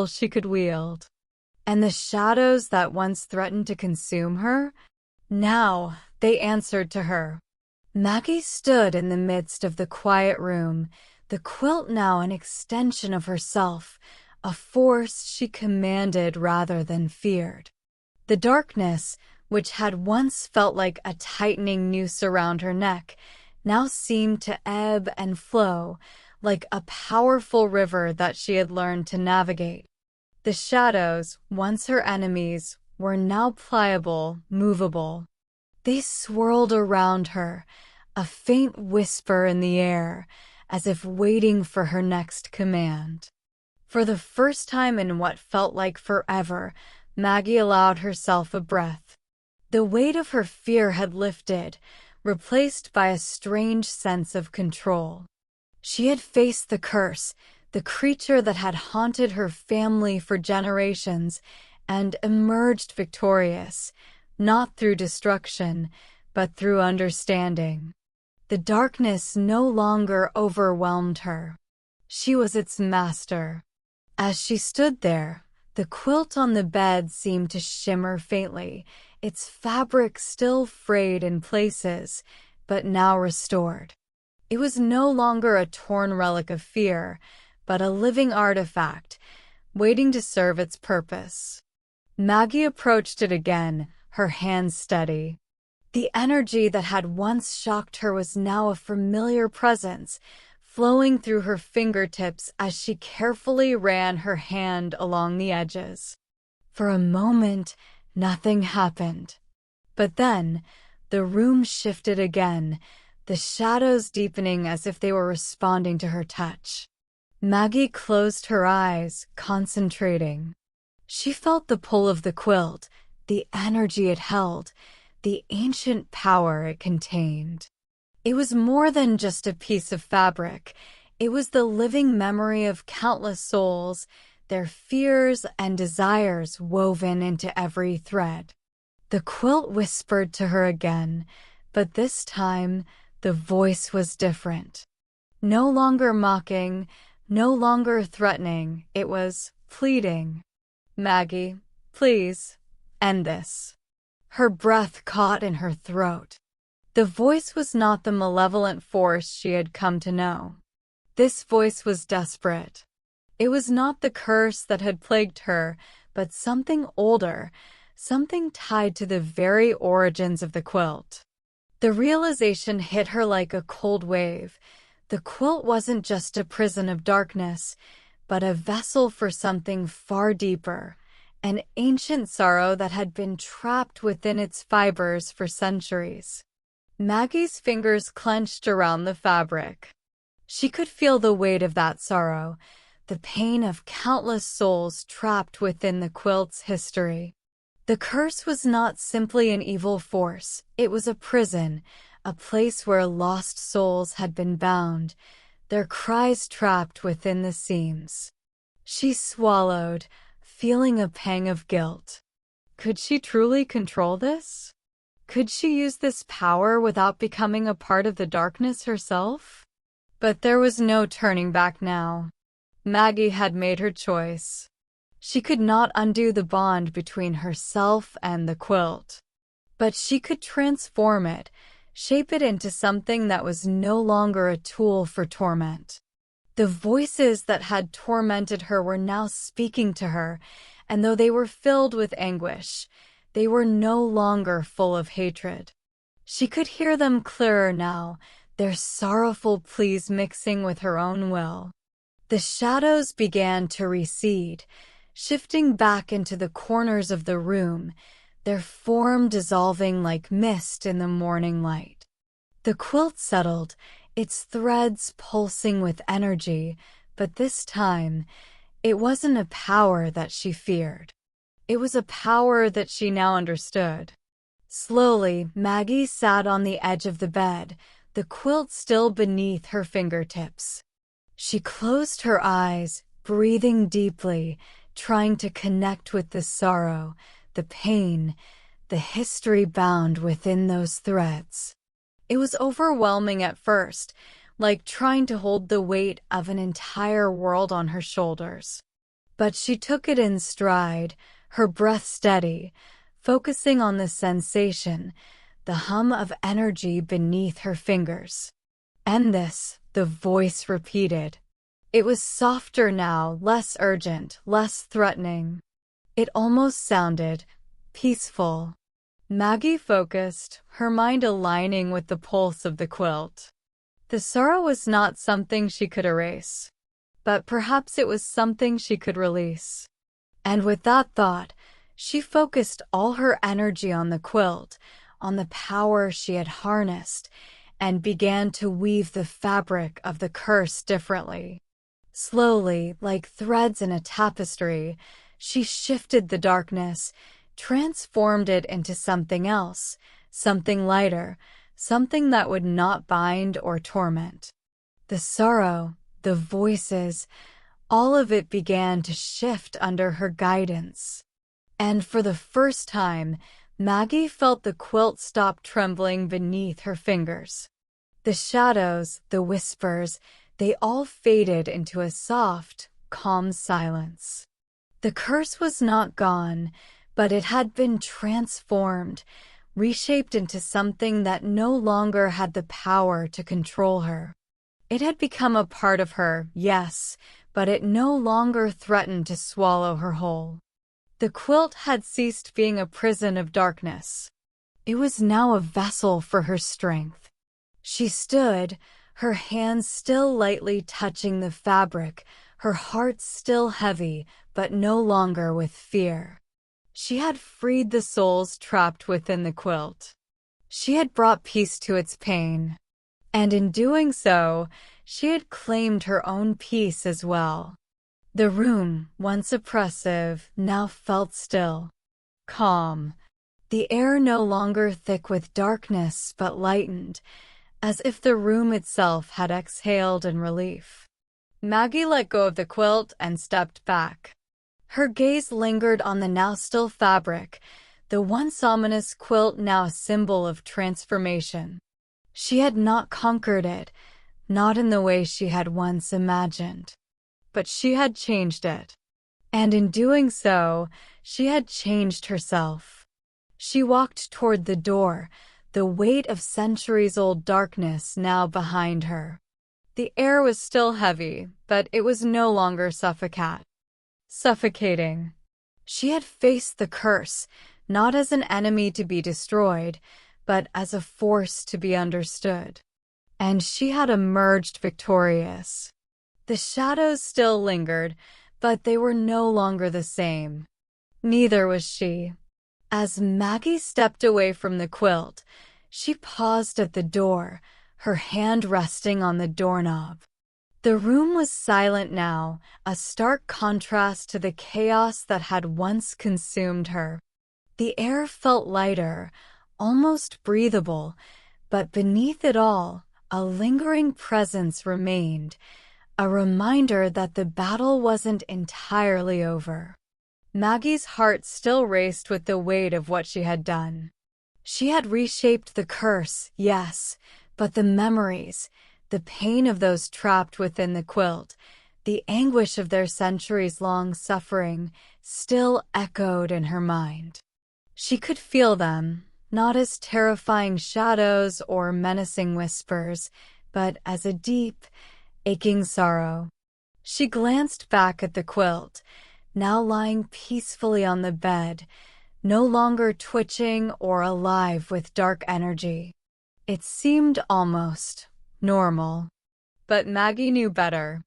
S1: she could wield. And the shadows that once threatened to consume her, now they answered to her. Maggie stood in the midst of the quiet room, the quilt now an extension of herself, a force she commanded rather than feared. The darkness, which had once felt like a tightening noose around her neck, now seemed to ebb and flow, like a powerful river that she had learned to navigate. The shadows, once her enemies, were now pliable, movable. They swirled around her, a faint whisper in the air, as if waiting for her next command. For the first time in what felt like forever, Maggie allowed herself a breath. The weight of her fear had lifted, replaced by a strange sense of control. She had faced the curse, the creature that had haunted her family for generations, and emerged victorious, not through destruction, but through understanding. The darkness no longer overwhelmed her. She was its master. As she stood there, the quilt on the bed seemed to shimmer faintly, its fabric still frayed in places, but now restored. It was no longer a torn relic of fear, but a living artifact, waiting to serve its purpose. Maggie approached it again, her hands steady. The energy that had once shocked her was now a familiar presence, flowing through her fingertips as she carefully ran her hand along the edges. For a moment, nothing happened. But then, the room shifted again, the shadows deepening as if they were responding to her touch. Maggie closed her eyes, concentrating. She felt the pull of the quilt, the energy it held, the ancient power it contained. It was more than just a piece of fabric. It was the living memory of countless souls, their fears and desires woven into every thread. The quilt whispered to her again, but this time the voice was different. No longer mocking, no longer threatening, it was pleading. "Maggie, please, end this." Her breath caught in her throat. The voice was not the malevolent force she had come to know. This voice was desperate. It was not the curse that had plagued her, but something older, something tied to the very origins of the quilt. The realization hit her like a cold wave. The quilt wasn't just a prison of darkness, but a vessel for something far deeper, an ancient sorrow that had been trapped within its fibers for centuries. Maggie's fingers clenched around the fabric. She could feel the weight of that sorrow, the pain of countless souls trapped within the quilt's history. The curse was not simply an evil force, it was a prison, a place where lost souls had been bound, their cries trapped within the seams. She swallowed, feeling a pang of guilt. Could she truly control this? Could she use this power without becoming a part of the darkness herself? But there was no turning back now. Maggie had made her choice. She could not undo the bond between herself and the quilt. But she could transform it, shape it into something that was no longer a tool for torment. The voices that had tormented her were now speaking to her, and though they were filled with anguish, they were no longer full of hatred. She could hear them clearer now, their sorrowful pleas mixing with her own will. The shadows began to recede, shifting back into the corners of the room, their form dissolving like mist in the morning light. The quilt settled, its threads pulsing with energy, but this time, it wasn't a power that she feared. It was a power that she now understood. Slowly, Maggie sat on the edge of the bed, the quilt still beneath her fingertips. She closed her eyes, breathing deeply, trying to connect with the sorrow, the pain, the history bound within those threads. It was overwhelming at first, like trying to hold the weight of an entire world on her shoulders. But she took it in stride, her breath steady, focusing on the sensation, the hum of energy beneath her fingers. "End this," the voice repeated. It was softer now, less urgent, less threatening. It almost sounded peaceful. Maggie focused, her mind aligning with the pulse of the quilt. The sorrow was not something she could erase, but perhaps it was something she could release. And with that thought, she focused all her energy on the quilt, on the power she had harnessed, and began to weave the fabric of the curse differently. Slowly, like threads in a tapestry, she shifted the darkness, transformed it into something else, something lighter, something that would not bind or torment. The sorrow, the voices, all of it began to shift under her guidance. And for the first time, Maggie felt the quilt stop trembling beneath her fingers. The shadows, the whispers, they all faded into a soft, calm silence. The curse was not gone, but it had been transformed, reshaped into something that no longer had the power to control her. It had become a part of her, yes, but it no longer threatened to swallow her whole. The quilt had ceased being a prison of darkness. It was now a vessel for her strength. She stood, her hands still lightly touching the fabric, her heart still heavy, but no longer with fear. She had freed the souls trapped within the quilt. She had brought peace to its pain. And in doing so, she had claimed her own peace as well. The room, once oppressive, now felt still, calm. The air no longer thick with darkness, but lightened, as if the room itself had exhaled in relief. Maggie let go of the quilt and stepped back. Her gaze lingered on the now still fabric, the once ominous quilt now a symbol of transformation. She had not conquered it, not in the way she had once imagined. But she had changed it. And in doing so, she had changed herself. She walked toward the door, the weight of centuries-old darkness now behind her. The air was still heavy, but it was no longer suffocating. She had faced the curse, not as an enemy to be destroyed, but as a force to be understood. And she had emerged victorious. The shadows still lingered, but they were no longer the same. Neither was she. As Maggie stepped away from the quilt, she paused at the door, her hand resting on the doorknob. The room was silent now, a stark contrast to the chaos that had once consumed her. The air felt lighter, almost breathable, but beneath it all, a lingering presence remained, a reminder that the battle wasn't entirely over. Maggie's heart still raced with the weight of what she had done. She had reshaped the curse, yes, but the memories, the pain of those trapped within the quilt, the anguish of their centuries-long suffering, still echoed in her mind. She could feel them, not as terrifying shadows or menacing whispers, but as a deep, aching sorrow. She glanced back at the quilt, now lying peacefully on the bed, no longer twitching or alive with dark energy. It seemed almost normal. But Maggie knew better.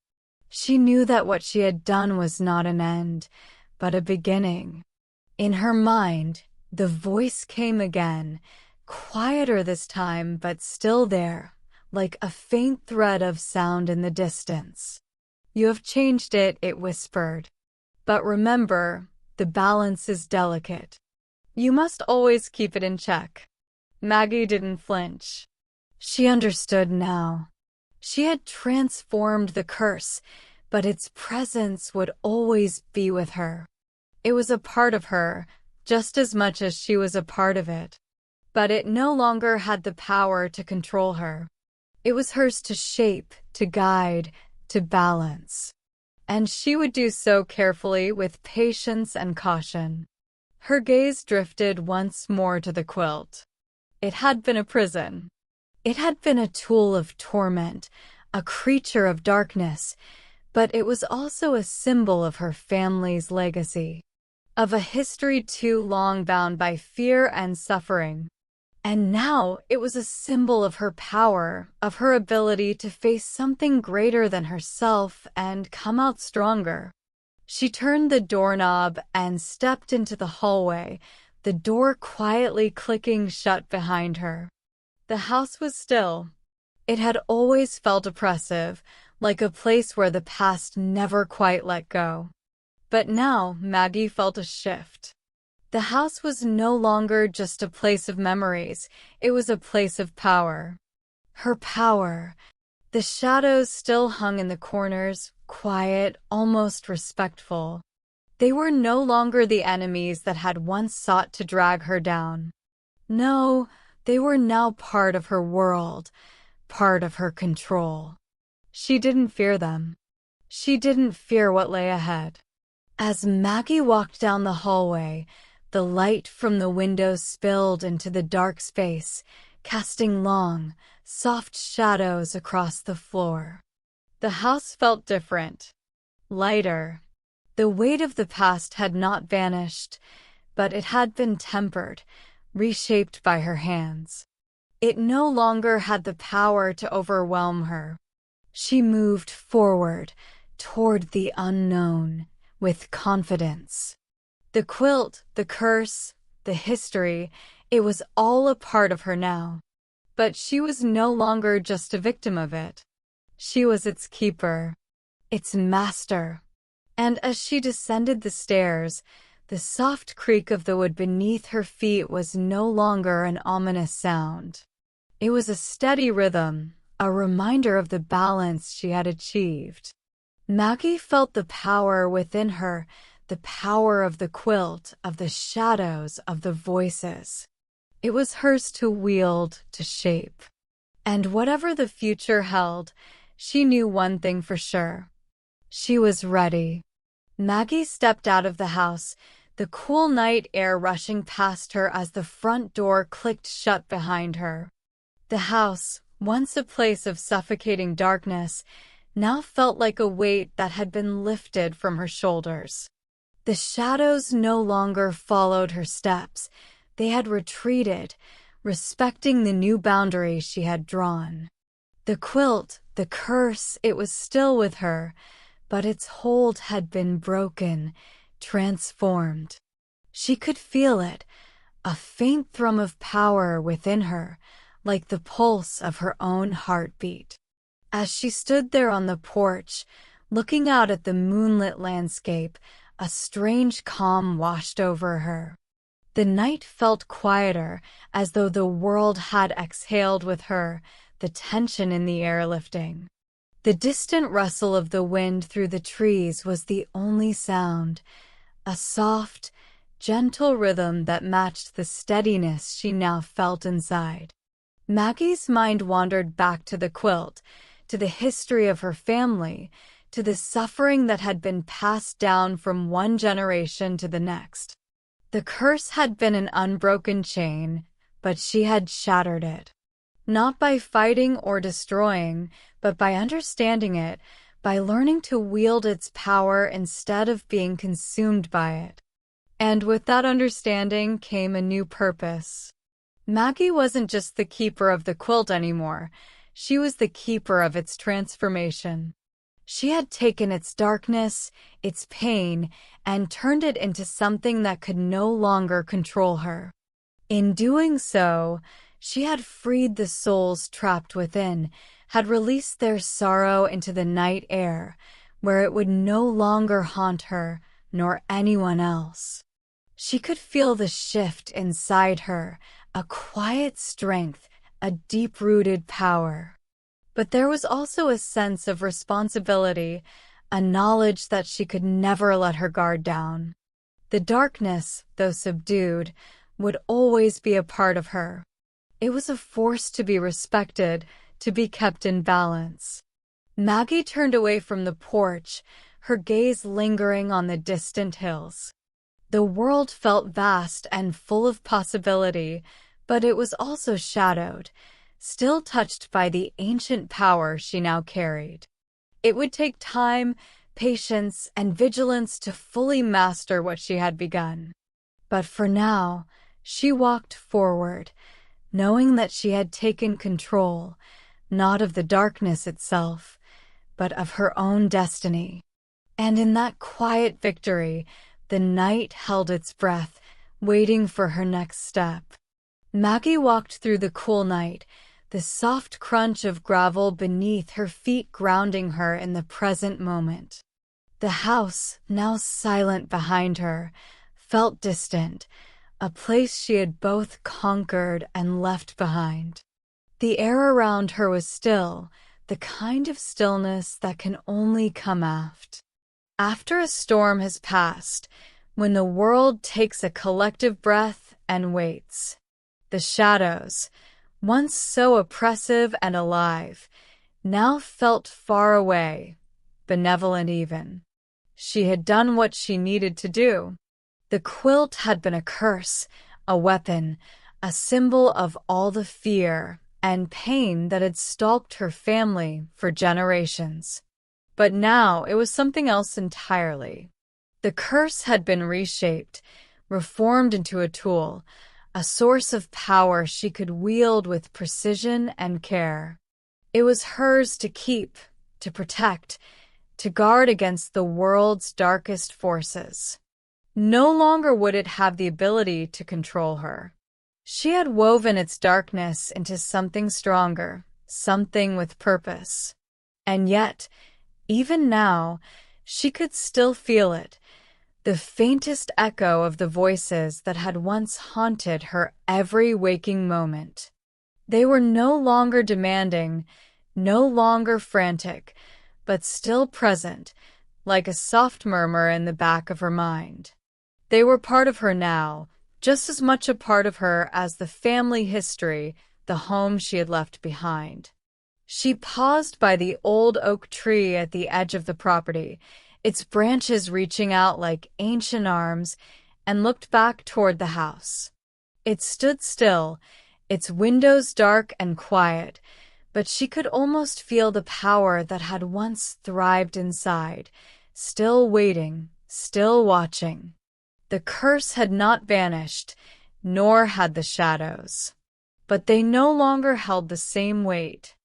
S1: She knew that what she had done was not an end, but a beginning. In her mind, the voice came again, quieter this time, but still there, like a faint thread of sound in the distance. "You have changed it," it whispered. "But remember, the balance is delicate. You must always keep it in check." Maggie didn't flinch. She understood now. She had transformed the curse, but its presence would always be with her. It was a part of her, just as much as she was a part of it. But it no longer had the power to control her. It was hers to shape, to guide, to balance. And she would do so carefully, with patience and caution. Her gaze drifted once more to the quilt. It had been a prison. It had been a tool of torment, a creature of darkness, but it was also a symbol of her family's legacy, of a history too long bound by fear and suffering. And now it was a symbol of her power, of her ability to face something greater than herself and come out stronger. She turned the doorknob and stepped into the hallway, the door quietly clicking shut behind her. The house was still. It had always felt oppressive, like a place where the past never quite let go. But now Maggie felt a shift. The house was no longer just a place of memories, it was a place of power. Her power. The shadows still hung in the corners, quiet, almost respectful. They were no longer the enemies that had once sought to drag her down. No, they were now part of her world, part of her control. She didn't fear them. She didn't fear what lay ahead. As Maggie walked down the hallway, The light from the window spilled into the dark space, casting long, soft shadows across the floor. The house felt different, lighter. The weight of the past had not vanished, but it had been tempered, reshaped by her hands. It no longer had the power to overwhelm her. She moved forward, toward the unknown, with confidence. The quilt, the curse, the history, it was all a part of her now. But she was no longer just a victim of it. She was its keeper, its master. And as she descended the stairs, the soft creak of the wood beneath her feet was no longer an ominous sound. It was a steady rhythm, a reminder of the balance she had achieved. Maggie felt the power within her, the power of the quilt, of the shadows, of the voices. It was hers to wield, to shape. And whatever the future held, she knew one thing for sure. She was ready. Maggie stepped out of the house, the cool night air rushing past her as the front door clicked shut behind her. The house, once a place of suffocating darkness, now felt like a weight that had been lifted from her shoulders. The shadows no longer followed her steps. They had retreated, respecting the new boundaries she had drawn. The quilt, the curse, it was still with her, but its hold had been broken, transformed. She could feel it, a faint thrum of power within her, like the pulse of her own heartbeat. As she stood there on the porch, looking out at the moonlit landscape, a strange calm washed over her. The night felt quieter, as though the world had exhaled with her, the tension in the air lifting. The distant rustle of the wind through the trees was the only sound, a soft, gentle rhythm that matched the steadiness she now felt inside. Maggie's mind wandered back to the quilt, to the history of her family, to the suffering that had been passed down from one generation to the next. The curse had been an unbroken chain, but she had shattered it. Not by fighting or destroying, but by understanding it, by learning to wield its power instead of being consumed by it. And with that understanding came a new purpose. Maggie wasn't just the keeper of the quilt anymore. She was the keeper of its transformation. She had taken its darkness, its pain, and turned it into something that could no longer control her. In doing so, she had freed the souls trapped within, had released their sorrow into the night air, where it would no longer haunt her, nor anyone else. She could feel the shift inside her, a quiet strength, a deep-rooted power. But there was also a sense of responsibility, a knowledge that she could never let her guard down. The darkness, though subdued, would always be a part of her. It was a force to be respected, to be kept in balance. Maggie turned away from the porch, her gaze lingering on the distant hills. The world felt vast and full of possibility, but it was also shadowed, still touched by the ancient power she now carried. It would take time, patience, and vigilance to fully master what she had begun. But for now, she walked forward, knowing that she had taken control, not of the darkness itself, but of her own destiny. And in that quiet victory, the night held its breath, waiting for her next step. Maggie walked through the cool night, the soft crunch of gravel beneath her feet grounding her in the present moment. The house, now silent behind her, felt distant, a place she had both conquered and left behind. The air around her was still, the kind of stillness that can only come after a storm has passed, when the world takes a collective breath and waits. The shadows, once so oppressive and alive, now felt far away, benevolent even. She had done what she needed to do. The quilt had been a curse, a weapon, a symbol of all the fear and pain that had stalked her family for generations. But now it was something else entirely. The curse had been reshaped, reformed into a tool, a source of power she could wield with precision and care. It was hers to keep, to protect, to guard against the world's darkest forces. No longer would it have the ability to control her. She had woven its darkness into something stronger, something with purpose. And yet, even now, she could still feel it, the faintest echo of the voices that had once haunted her every waking moment. They were no longer demanding, no longer frantic, but still present, like a soft murmur in the back of her mind. They were part of her now, just as much a part of her as the family history, the home she had left behind. She paused by the old oak tree at the edge of the property, its branches reaching out like ancient arms, and looked back toward the house. It stood still, its windows dark and quiet, but she could almost feel the power that had once thrived inside, still waiting, still watching. The curse had not vanished, nor had the shadows. But they no longer held the same weight.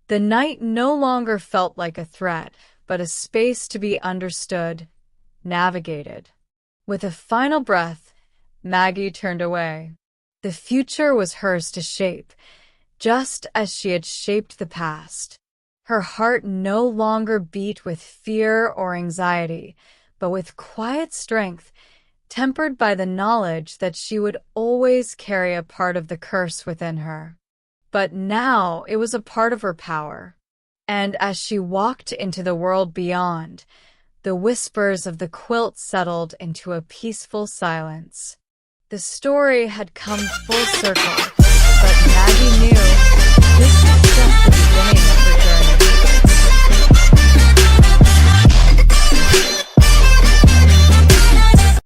S1: The night no longer felt like a threat, but a space to be understood, navigated. With a final breath, Maggie turned away. The future was hers to shape, just as she had shaped the past. Her heart no longer beat with fear or anxiety, but with quiet strength, tempered by the knowledge that she would always carry a part of the curse within her. But now it was a part of her power. And as she walked into the world beyond, the whispers of the quilt settled into a peaceful silence. The story had come full circle, but Maggie knew